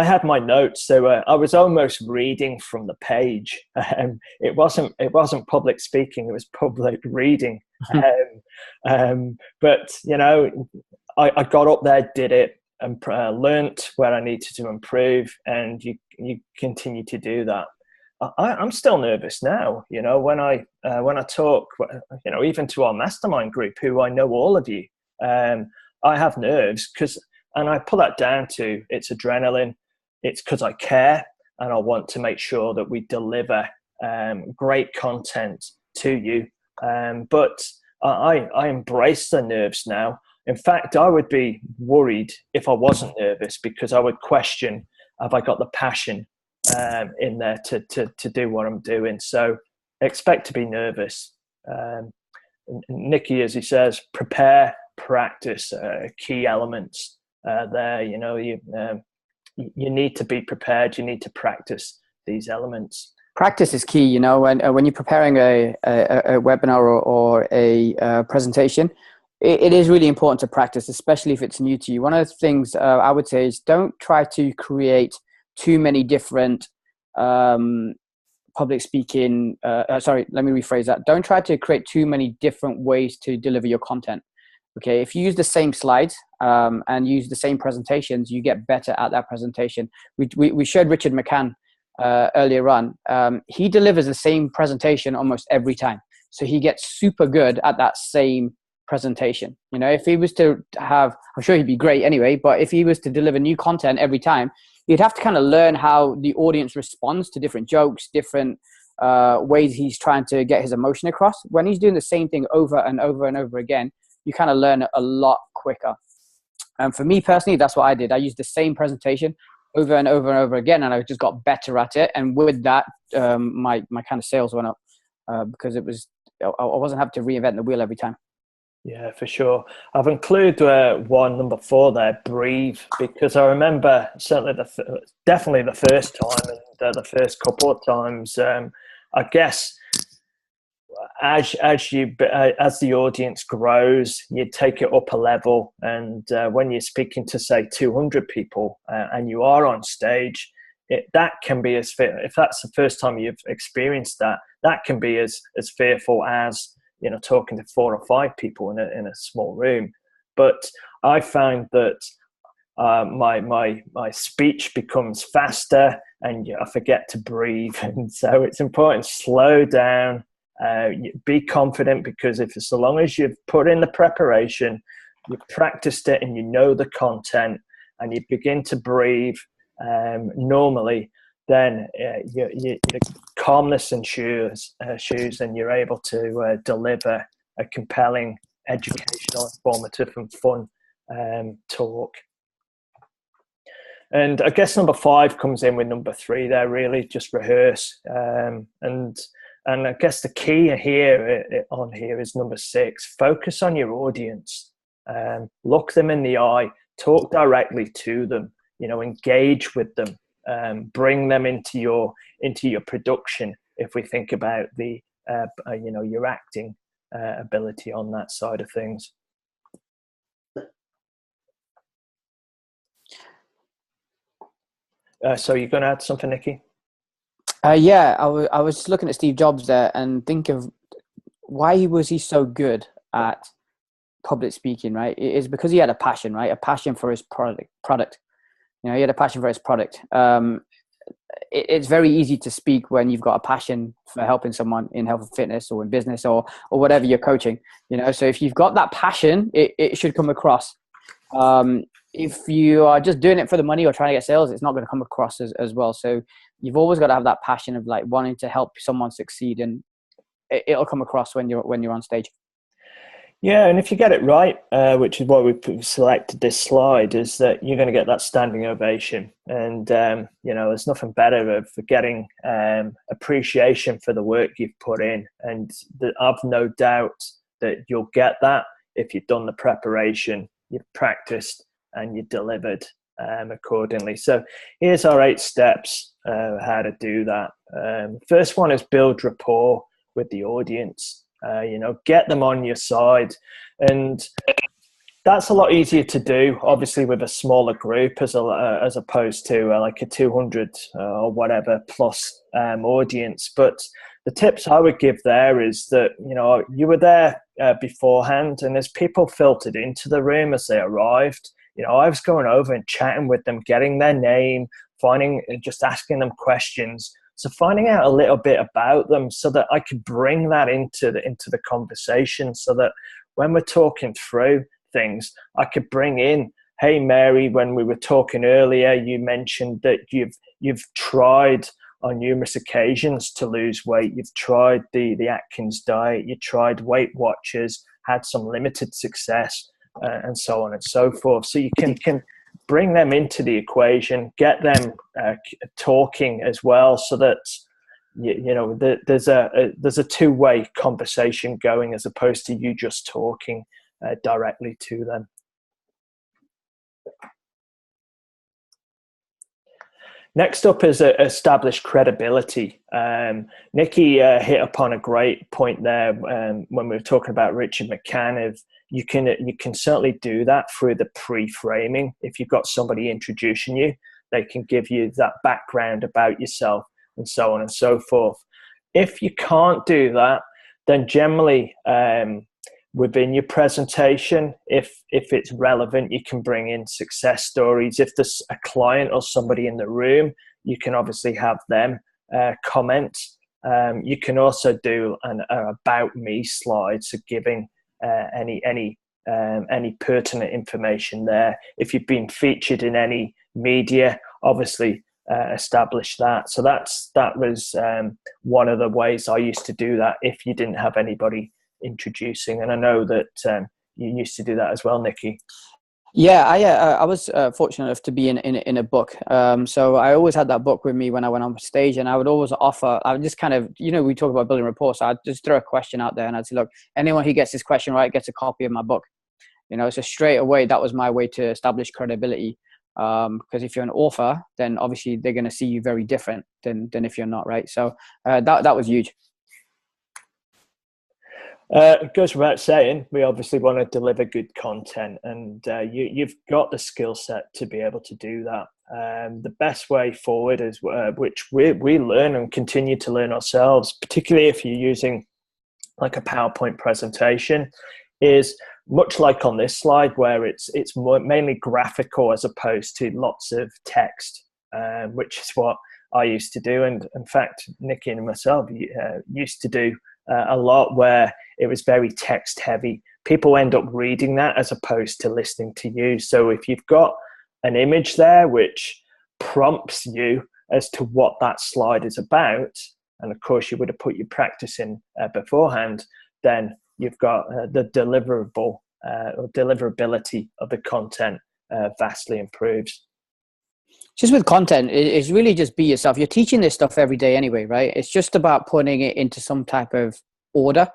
S2: had my notes, so I was almost reading from the page. It wasn't public speaking; it was public reading. But I got up there, did it, and learnt where I needed to improve, and you continue to do that. I'm still nervous now, when I talk, even to our mastermind group, who I know all of you, I have nerves and I put that down to, it's adrenaline. It's because I care and I want to make sure that we deliver great content to you. But I embrace the nerves now. In fact, I would be worried if I wasn't nervous, because I would question, have I got the passion in there to do what I'm doing? So expect to be nervous. Nicky, as he says, prepare, practice, key elements there. You need to be prepared. You need to practice these elements.
S1: Practice is key, when you're preparing a webinar or a presentation, it is really important to practice, especially if it's new to you. One of the things I would say is, don't try to create too many different public speaking. Sorry, let me rephrase that. Don't try to create too many different ways to deliver your content. Okay, if you use the same slides and use the same presentations, you get better at that presentation. We showed Richard McCann earlier on. He delivers the same presentation almost every time. So he gets super good at that same presentation. If he was to have, I'm sure he'd be great anyway, but if he was to deliver new content every time, you'd have to kind of learn how the audience responds to different jokes, different ways he's trying to get his emotion across. When he's doing the same thing over and over and over again, you kind of learn a lot quicker. And for me personally, that's what I did. I used the same presentation over and over and over again, and I just got better at it. And with that, my kind of sales went up because I wasn't having to reinvent the wheel every time.
S2: Yeah, for sure. I've included one, number 4 there, breathe, because I remember certainly definitely the first time and the first couple of times, I guess as the audience grows, you take it up a level, and when you're speaking to say 200 people and you are on stage, that can be if that's the first time you've experienced that, that can be as fearful as talking to 4 or 5 people in a small room. But I found that my speech becomes faster, and I forget to breathe, and so it's important to slow down. Be confident, because so long as you've put in the preparation, you've practiced it, and you know the content, and you begin to breathe normally, then your calmness ensues, and you're able to deliver a compelling, educational, informative, and fun talk. And I guess number 5 comes in with number 3 there, really just rehearse. And I guess the key here is number 6, focus on your audience. Look them in the eye, talk directly to them, engage with them, bring them into your production. If we think about the, your acting ability on that side of things. So you're going to add something, Nikki?
S1: Yeah, I was looking at Steve Jobs there and think of why was he so good at public speaking, right? It is because he had a passion, right? A passion for his product. He had a passion for his product. It's very easy to speak when you've got a passion for helping someone in health and fitness or in business or whatever you're coaching, So if you've got that passion, it should come across. If you are just doing it for the money or trying to get sales, it's not going to come across as well. So you've always got to have that passion of like wanting to help someone succeed, and it'll come across when you're on stage.
S2: Yeah, and if you get it right, which is why we selected this slide, is that you're going to get that standing ovation. And, there's nothing better for getting appreciation for the work you've put in. And I've no doubt that you'll get that if you've done the preparation, you've practiced, and you delivered accordingly. So here's our 8 steps how to do that. First one is build rapport with the audience. Get them on your side, and that's a lot easier to do, obviously, with a smaller group as opposed to like a 200 or whatever plus audience. But the tips I would give there is that you were there beforehand, and as people filtered into the room as they arrived, I was going over and chatting with them, getting their name, just asking them questions. So finding out a little bit about them so that I could bring that into the conversation, so that when we're talking through things, I could bring in, hey, Mary, when we were talking earlier, you mentioned that you've tried on numerous occasions to lose weight. You've tried the Atkins diet, you tried Weight Watchers, had some limited success, and so on and so forth. So you can bring them into the equation, get them talking as well, so that there's a two-way conversation going, as opposed to you just talking directly to them. Next up is establish credibility. Nikki hit upon a great point there when we were talking about Richard McCann. You can certainly do that through the pre-framing. If you've got somebody introducing you, they can give you that background about yourself and so on and so forth. If you can't do that, then generally within your presentation, if it's relevant, you can bring in success stories. If there's a client or somebody in the room, you can obviously have them comment. You can also do an about me slide, so giving any pertinent information there. If you've been featured in any media, obviously establish that. So that was one of the ways I used to do that if you didn't have anybody introducing. And I know that you used to do that as well, Nikki.
S1: Yeah, I was fortunate enough to be in a book. So I always had that book with me when I went on stage, and I would always offer, I would just kind of, we talk about building rapport, so I'd just throw a question out there and I'd say, look, anyone who gets this question right gets a copy of my book. So straight away, that was my way to establish credibility. Because if you're an author, then obviously they're going to see you very different than if you're not, right? So that was huge.
S2: It goes without saying, we obviously want to deliver good content, and you've got the skill set to be able to do that. The best way forward is, which we learn and continue to learn ourselves, particularly if you're using like a PowerPoint presentation, is much like on this slide where it's mainly graphical as opposed to lots of text, which is what I used to do. And in fact, Nikki and myself used to do a lot where it was very text heavy. People end up reading that as opposed to listening to you. So if you've got an image there which prompts you as to what that slide is about, and of course you would have put your practice in beforehand, then you've got the deliverable or deliverability of the content vastly improves.
S1: Just with content, it's really just be yourself. You're teaching this stuff every day anyway, right? It's just about putting it into some type of order,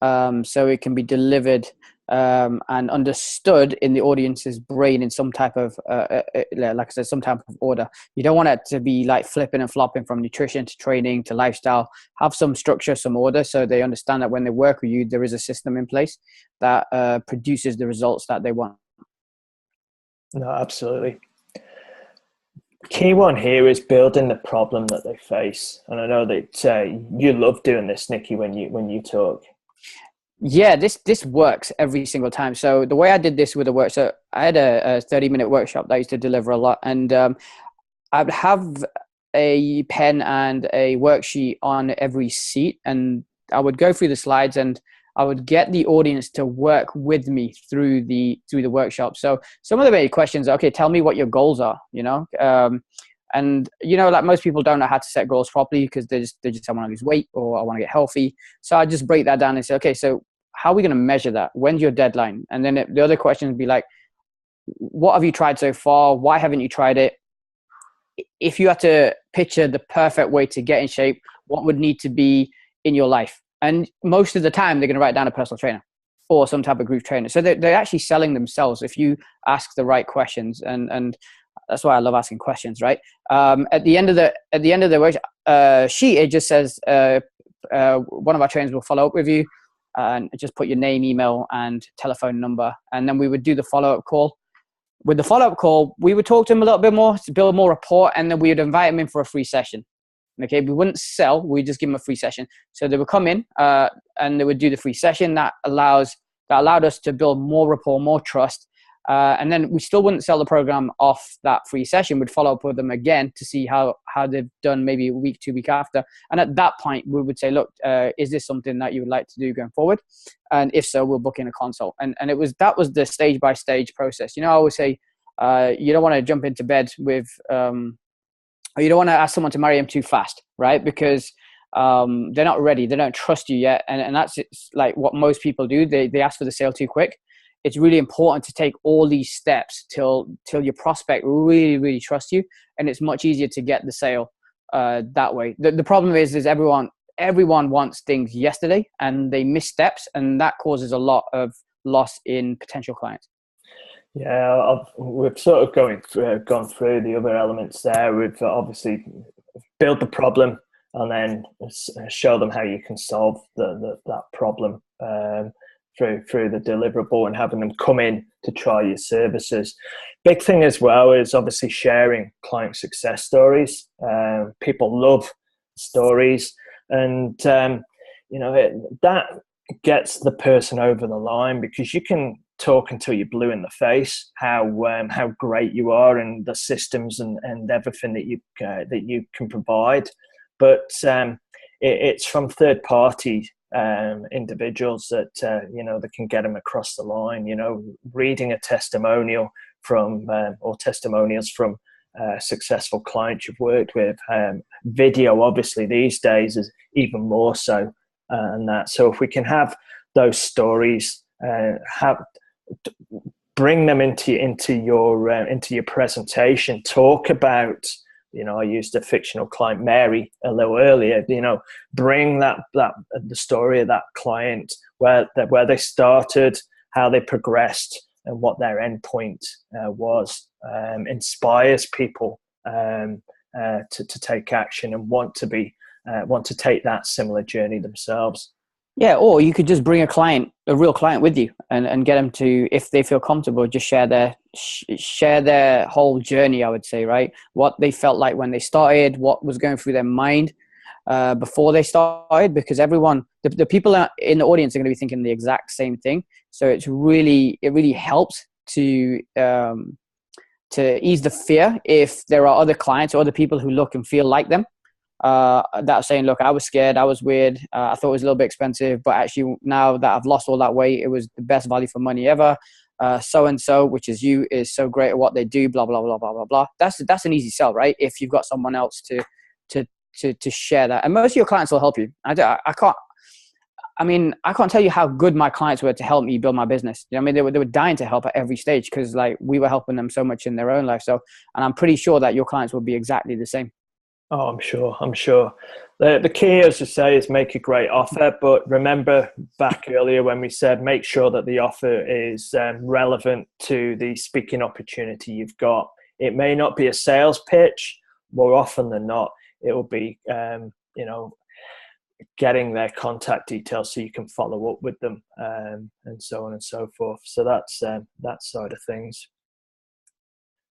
S1: so it can be delivered and understood in the audience's brain in some type of, like I said, some type of order. You don't want it to be like flipping and flopping from nutrition to training to lifestyle. Have some structure, some order, so they understand that when they work with you, there is a system in place that produces the results that they want.
S2: No, absolutely. Key one here is building the problem that they face, and I know that you love doing this, Nikki, when you talk.
S1: Yeah, this works every single time. So the way I did this with a workshop, I had a 30-minute workshop that I used to deliver a lot, and I'd have a pen and a worksheet on every seat, and I would go through the slides, and I would get the audience to work with me through the workshop. So some of the main questions are, okay, tell me what your goals are, and like most people don't know how to set goals properly because they just I want to lose weight or I want to get healthy. So I just break that down and say, okay, so how are we going to measure that? When's your deadline? And then the other questions would be like, what have you tried so far? Why haven't you tried it? If you had to picture the perfect way to get in shape, what would need to be in your life? And most of the time, they're going to write down a personal trainer or some type of group trainer. So they're actually selling themselves if you ask the right questions. And that's why I love asking questions, right? At the end of the workshop, sheet, it just says one of our trainers will follow up with you, and just put your name, email, and telephone number, and then we would do the follow-up call. With the follow-up call, we would talk to them a little bit more to build more rapport, and then we would invite them in for a free session. Okay, we wouldn't sell; we just give them a free session. So they would come in and they would do the free session. That allowed us to build more rapport, more trust. And then we still wouldn't sell the program off that free session. We'd follow up with them again to see how they've done maybe a week, 2 weeks after. And at that point, we would say, look, is this something that you would like to do going forward? And if so, we'll book in a consult. And that was the stage by stage process. I always say, you don't want to jump into bed with, or you don't want to ask someone to marry him too fast, right? Because they're not ready. They don't trust you yet. And that's like what most people do. They ask for the sale too quick. It's really important to take all these steps till your prospect really, really trusts you. And it's much easier to get the sale that way. The problem is everyone wants things yesterday and they miss steps, and that causes a lot of loss in potential clients.
S2: Yeah, we've sort of gone through the other elements there. We've obviously built the problem and then show them how you can solve that problem through the deliverable and having them come in to try your services. Big thing as well is obviously sharing client success stories. People love stories, and that gets the person over the line, because you can talk until you're blue in the face how great you are and the systems and everything that you can provide, but it's from third party individuals that that can get them across the line. Reading a testimonial from or testimonials from successful clients you've worked with. Video, obviously, these days is even more so, and that. So if we can have those stories, bring them into your presentation. Talk about. I used a fictional client, Mary, a little earlier. Bring the story of that client, where they started, how they progressed, and what their end point was. Inspires people to take action and want to take that similar journey themselves.
S1: Yeah, or you could just bring a real client with you, and get them to, if they feel comfortable, just share their whole journey, I would say, right? What they felt like when they started, what was going through their mind before they started, because the people in the audience are going to be thinking the exact same thing. So it really helps to ease the fear if there are other clients or other people who look and feel like them, that are saying, look, I was scared, I was weird, I thought it was a little bit expensive, but actually now that I've lost all that weight, it was the best value for money ever. So and so, which is you, is so great at what they do, blah blah blah blah blah blah. That's an easy sell, right? If you've got someone else to share that, and most of your clients will help you. I can't tell you how good my clients were to help me build my business. You know what I mean? They were dying to help at every stage, because like we were helping them so much in their own life. So, and I'm pretty sure that your clients will be exactly the same.
S2: Oh, I'm sure. I'm sure. The key, as you say, is make a great offer. But remember back earlier when we said make sure that the offer is relevant to the speaking opportunity you've got. It may not be a sales pitch. More often than not, it will be, getting their contact details so you can follow up with them, and so on and so forth. So that's that side of things.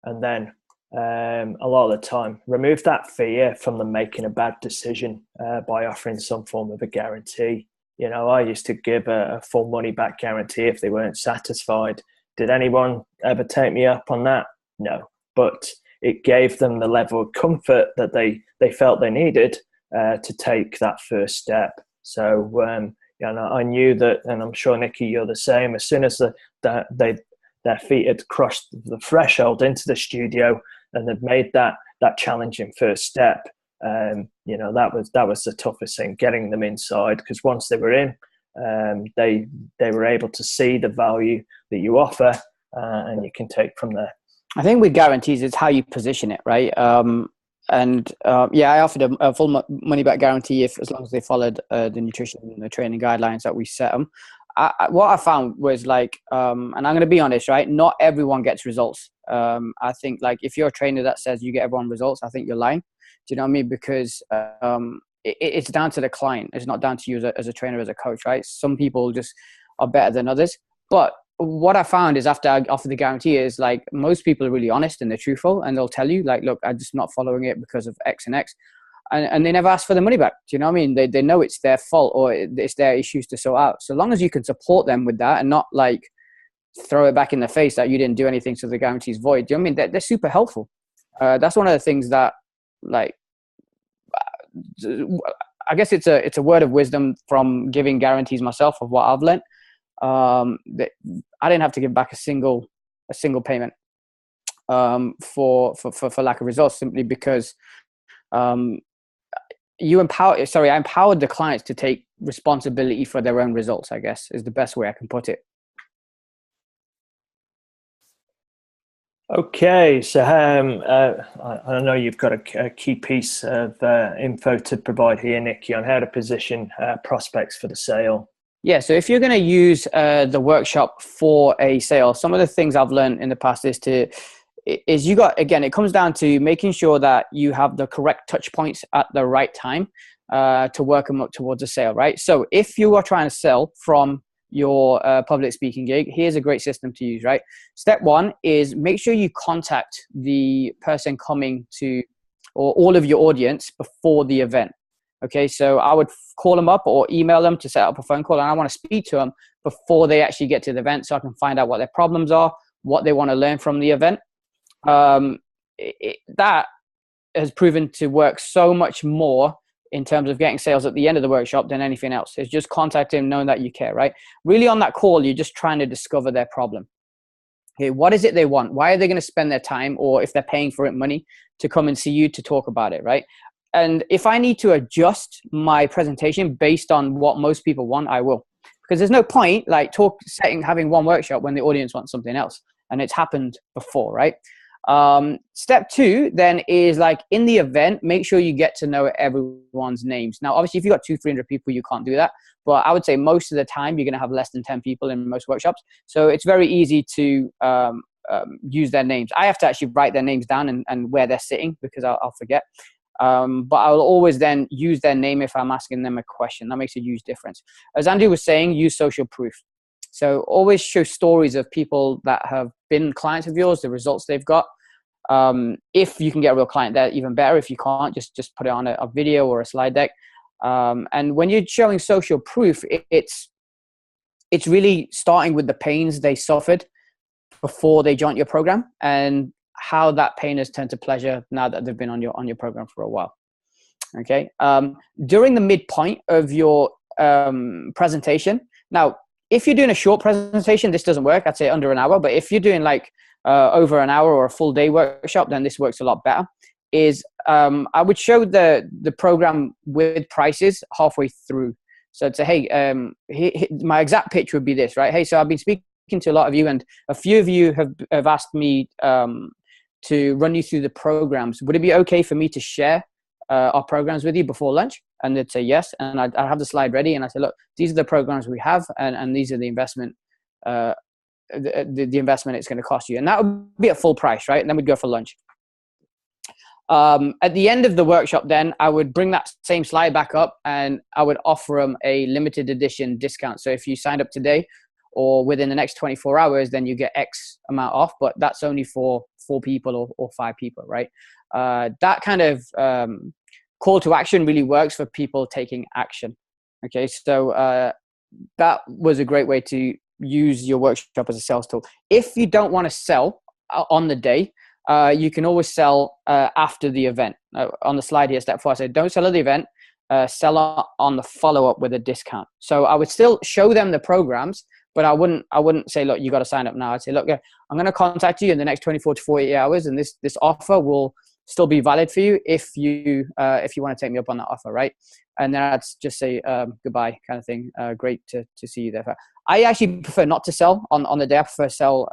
S2: And then a lot of the time, remove that fear from them making a bad decision by offering some form of a guarantee. You know, I used to give a full money back guarantee if they weren't satisfied. Did anyone ever take me up on that? No. But it gave them the level of comfort that they felt they needed to take that first step. So, I knew that, and I'm sure, Nikki, you're the same. As soon as their feet had crossed the threshold into the studio and had made that challenging first step, that was the toughest thing, getting them inside. Because once they were in, they were able to see the value that you offer, and you can take from there.
S1: I think with guarantees, it's how you position it, right? I offered a full money back guarantee as long as they followed the nutrition and the training guidelines that we set them. What I found was like, and I'm going to be honest, right? Not everyone gets results. I think like if you're a trainer that says you get everyone results, I think you're lying. Do you know what I mean? Because it's down to the client. It's not down to you as a trainer, as a coach, right? Some people just are better than others. But what I found is after I offer the guarantee is like most people are really honest and they're truthful, and they'll tell you like, look, I'm just not following it because of X and X. And they never ask for the money back. Do you know what I mean? They know it's their fault or it's their issues to sort out. So long as you can support them with that and not like throw it back in the face that you didn't do anything so the guarantee's void. Do you know what I mean? They're super helpful. That's one of the things that like, I guess it's a word of wisdom from giving guarantees myself of what I've learned. That I didn't have to give back a single payment for lack of results, simply because I empowered the clients to take responsibility for their own results, I guess is the best way I can put it.
S2: Okay, so I know you've got a key piece of info to provide here, Nikki, on how to position prospects for the sale.
S1: Yeah, so if you're going to use the workshop for a sale, some of the things I've learned in the past it comes down to making sure that you have the correct touch points at the right time to work them up towards a sale, right? So if you are trying to sell from your public speaking gig, here's a great system to use, right? Step one is make sure you contact the person coming to, or all of your audience before the event. Okay, so I would call them up or email them to set up a phone call, and I want to speak to them before they actually get to the event so I can find out what their problems are, what they want to learn from the event. That has proven to work so much more in terms of getting sales at the end of the workshop than anything else. It's just contacting, knowing that you care, right? Really on that call, you're just trying to discover their problem. Okay, what is it they want? Why are they going to spend their time, or if they're paying for it, money to come and see you to talk about it, right? And if I need to adjust my presentation based on what most people want, I will. Because there's no point like having one workshop when the audience wants something else. And it's happened before, right? Step two then is like in the event, make sure you get to know everyone's names. Now, obviously, if you've got 200-300 people, you can't do that. But I would say most of the time, you're going to have less than 10 people in most workshops. So it's very easy to use their names. I have to actually write their names down and where they're sitting because I'll forget. But I'll always then use their name if I'm asking them a question. That makes a huge difference. As Andy was saying, use social proof. So always show stories of people that have been clients of yours, the results they've got. If you can get a real client there, even better. If you can't, just put it on a video or a slide deck. And when you're showing social proof, it's really starting with the pains they suffered before they joined your program, and how that pain has turned to pleasure now that they've been on your program for a while. Okay. During the midpoint of your presentation, now, if you're doing a short presentation, this doesn't work. I'd say under an hour. But if you're doing like over an hour or a full day workshop, then this works a lot better. I would show the program with prices halfway through. So I'd say, hey, my exact pitch would be this, right? Hey, so I've been speaking to a lot of you, and a few of you have asked me to run you through the programs. Would it be okay for me to share our programs with you before lunch? And they'd say yes. And I'd have the slide ready, and I say, look, these are the programs we have, and these are the investment, the investment it's going to cost you. And that would be at full price, right? And then we'd go for lunch. At the end of the workshop, then I would bring that same slide back up, and I would offer them a limited edition discount. So if you signed up today or within the next 24 hours, then you get X amount off, but that's only for 4 people or 5 people, right? That kind of call to action really works for people taking action. Okay, so that was a great way to use your workshop as a sales tool. If you don't want to sell on the day, you can always sell after the event. On the slide here, step 4, I said, don't sell at the event, sell on the follow-up with a discount. So I would still show them the programs, but I wouldn't say, look, you got to sign up now. I'd say, look, I'm going to contact you in the next 24 to 48 hours, and this offer will still be valid for you if you want to take me up on that offer, right? And then I'd just say goodbye, kind of thing. Great to see you there. I actually prefer not to sell on the day. I prefer sell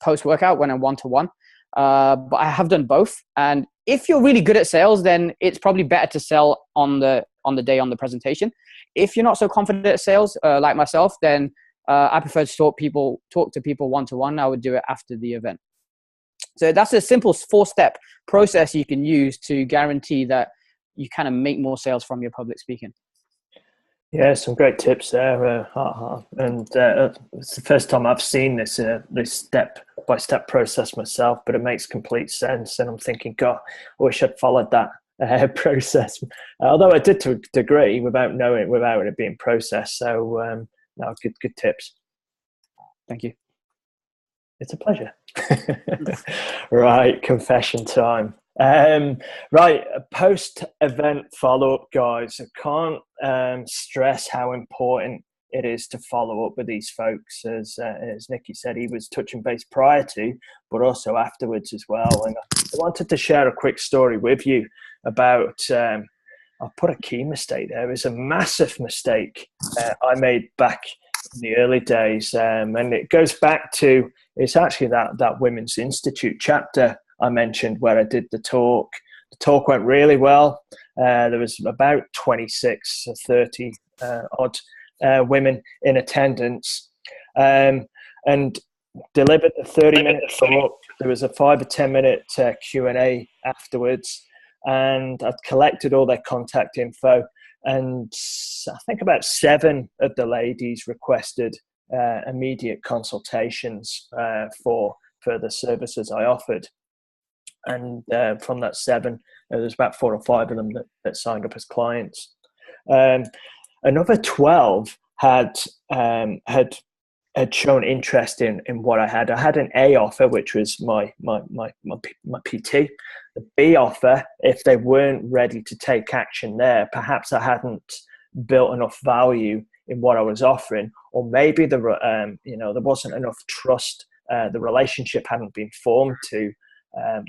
S1: post-workout when I'm one-to-one. But I have done both. And if you're really good at sales, then it's probably better to sell on the day on the presentation. If you're not so confident at sales, like myself, then I prefer to talk to people one-to-one. I would do it after the event. So that's a simple 4-step process you can use to guarantee that you kind of make more sales from your public speaking.
S2: Yeah, some great tips there, and it's the first time I've seen this step-by-step process myself, but it makes complete sense. And I'm thinking, God, I wish I'd followed that process. Although I did to a degree without it being processed. So, no, good tips.
S1: Thank you.
S2: It's a pleasure. Right, confession time. Right, post-event follow-up, guys. I can't stress how important it is to follow up with these folks. As Nicky said, he was touching base prior to, but also afterwards as well. And I wanted to share a quick story with you about, I'll put a key mistake there. It was a massive mistake I made back in the early days. And it goes back to, it's actually that Women's Institute chapter I mentioned where I did the talk. The talk went really well. There was about 26 or 30 odd women in attendance, and delivered the 30-minute talk. There was a 5 or 10-minute Q&A afterwards, and I'd collected all their contact info, and I think about 7 of the ladies requested immediate consultations for the services I offered. And from that 7, there's about 4 or 5 of them that signed up as clients. Another 12 had shown interest in what I had. I had an A offer, which was my PT. The B offer, if they weren't ready to take action there, perhaps I hadn't built enough value in what I was offering, or maybe there wasn't enough trust. The relationship hadn't been formed to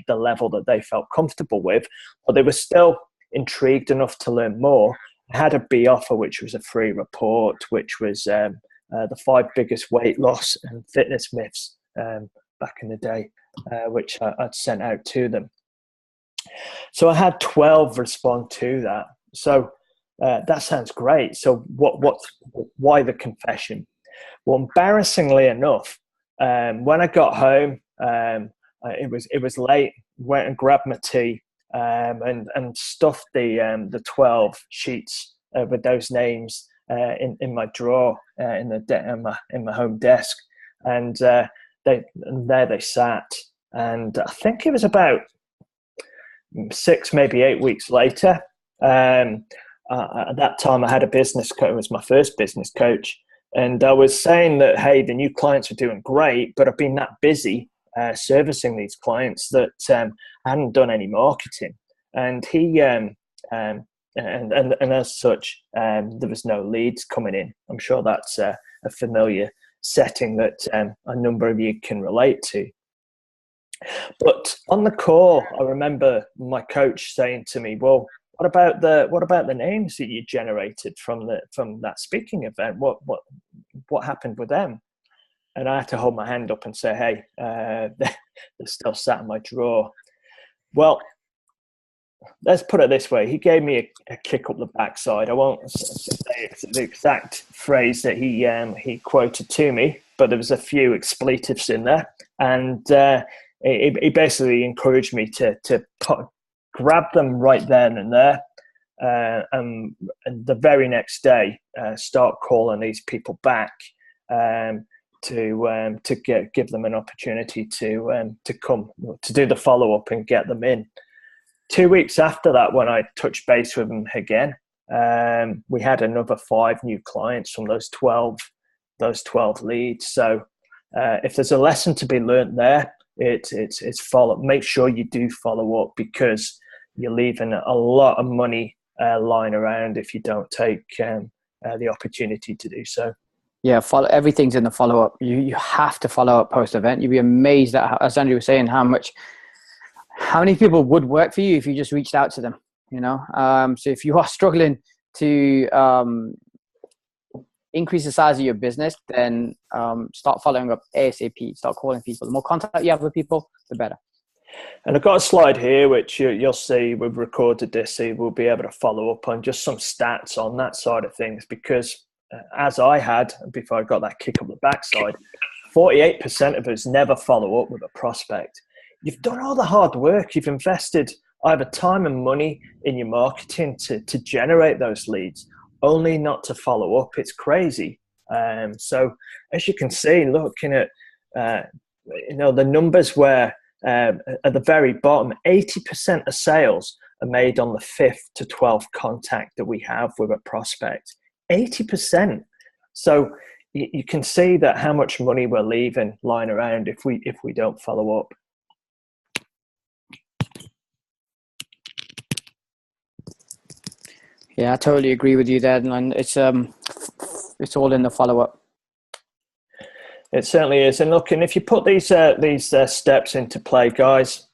S2: the level that they felt comfortable with, but they were still intrigued enough to learn more. I had a B offer, which was a free report, which was the 5 biggest weight loss and fitness myths back in the day, which I'd sent out to them. So I had 12 respond to that. So that sounds great. So why the confession? Well, embarrassingly enough, when I got home, it was late. Went and grabbed my tea, and stuffed the 12 sheets with those names in my drawer in my home desk, and there they sat. And I think it was about 6, maybe 8 weeks later. At that time, I had a business coach. It was my first business coach, and I was saying that, hey, the new clients are doing great, but I've been that busy servicing these clients that I hadn't done any marketing. And he and as such, there was no leads coming in. I'm sure that's a familiar setting that a number of you can relate to. But on the call, I remember my coach saying to me, "Well, what about the names that you generated from that speaking event? What happened with them?" And I had to hold my hand up and say, "Hey, they're still sat in my drawer." Well, let's put it this way: he gave me a kick up the backside. I won't say the exact phrase that he quoted to me, but there was a few expletives in there, and he basically encouraged me to grab them right then and there, and the very next day start calling these people back to give them an opportunity to come to do the follow up and get them in. 2 weeks after that, when I touched base with them again, we had another 5 new clients from those 12 leads. So if there's a lesson to be learned there, it's follow. Make sure you do follow up, because you're leaving a lot of money lying around if you don't take the opportunity to do so.
S1: Yeah, everything's in the follow up. You have to follow up post event. You'd be amazed at, as Andrew was saying, how many people would work for you if you just reached out to them. So if you are struggling to increase the size of your business, then start following up ASAP. Start calling people. The more contact you have with people, the better.
S2: And I've got a slide here which you'll see we've recorded this, so we'll be able to follow up on just some stats on that side of things, because as I had before I got that kick up the backside, 48% of us never follow up with a prospect. You've done all the hard work. You've invested either time and money in your marketing to generate those leads, only not to follow up. It's crazy. So as you can see, looking at the numbers where at the very bottom, 80% of sales are made on the 5th to 12th contact that we have with a prospect. 80%. So you can see that how much money we're leaving lying around if we don't follow up.
S1: Yeah, I totally agree with you there, and it's all in the follow up.
S2: It certainly is. And look, and if you put these steps into play, guys,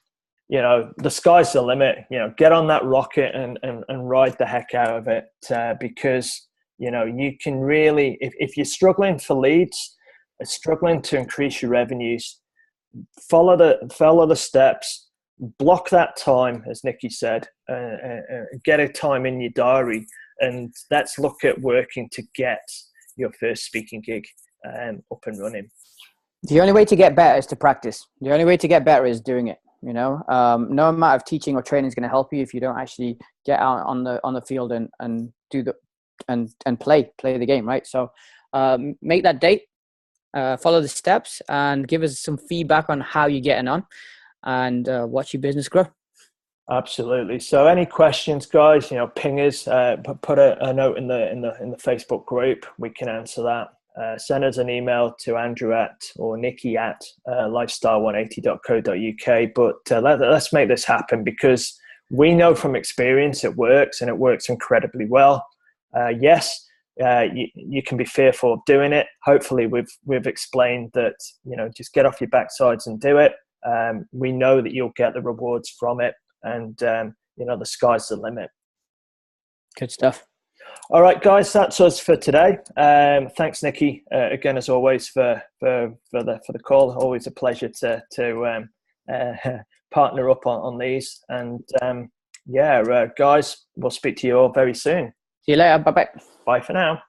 S2: the sky's the limit. Get on that rocket and ride the heck out of it, because you can really, if you're struggling for leads, struggling to increase your revenues, follow the steps. Block that time, as Nikki said, get a time in your diary, and let's look at working to get your first speaking gig up and running.
S1: The only way to get better is to practice. The only way to get better is doing it. No amount of teaching or training is going to help you if you don't actually get out on the field and do and play the game, right? So make that date, follow the steps, and give us some feedback on how you're getting on, and watch your business grow.
S2: Absolutely. So any questions, guys, ping us, put a note in the Facebook group. We can answer that. Send us an email to Andrew or Nikki at lifestyle180.co.uk. But let's make this happen, because we know from experience it works, and it works incredibly well. Yes, you can be fearful of doing it. Hopefully we've explained that, just get off your backsides and do it. We know that you'll get the rewards from it, and the sky's the limit.
S1: Good stuff.
S2: All right, guys, that's us for today. Thanks, Nikki, again as always for the call. Always a pleasure to partner up on these. And guys, we'll speak to you all very soon.
S1: See you later. Bye bye.
S2: Bye for now.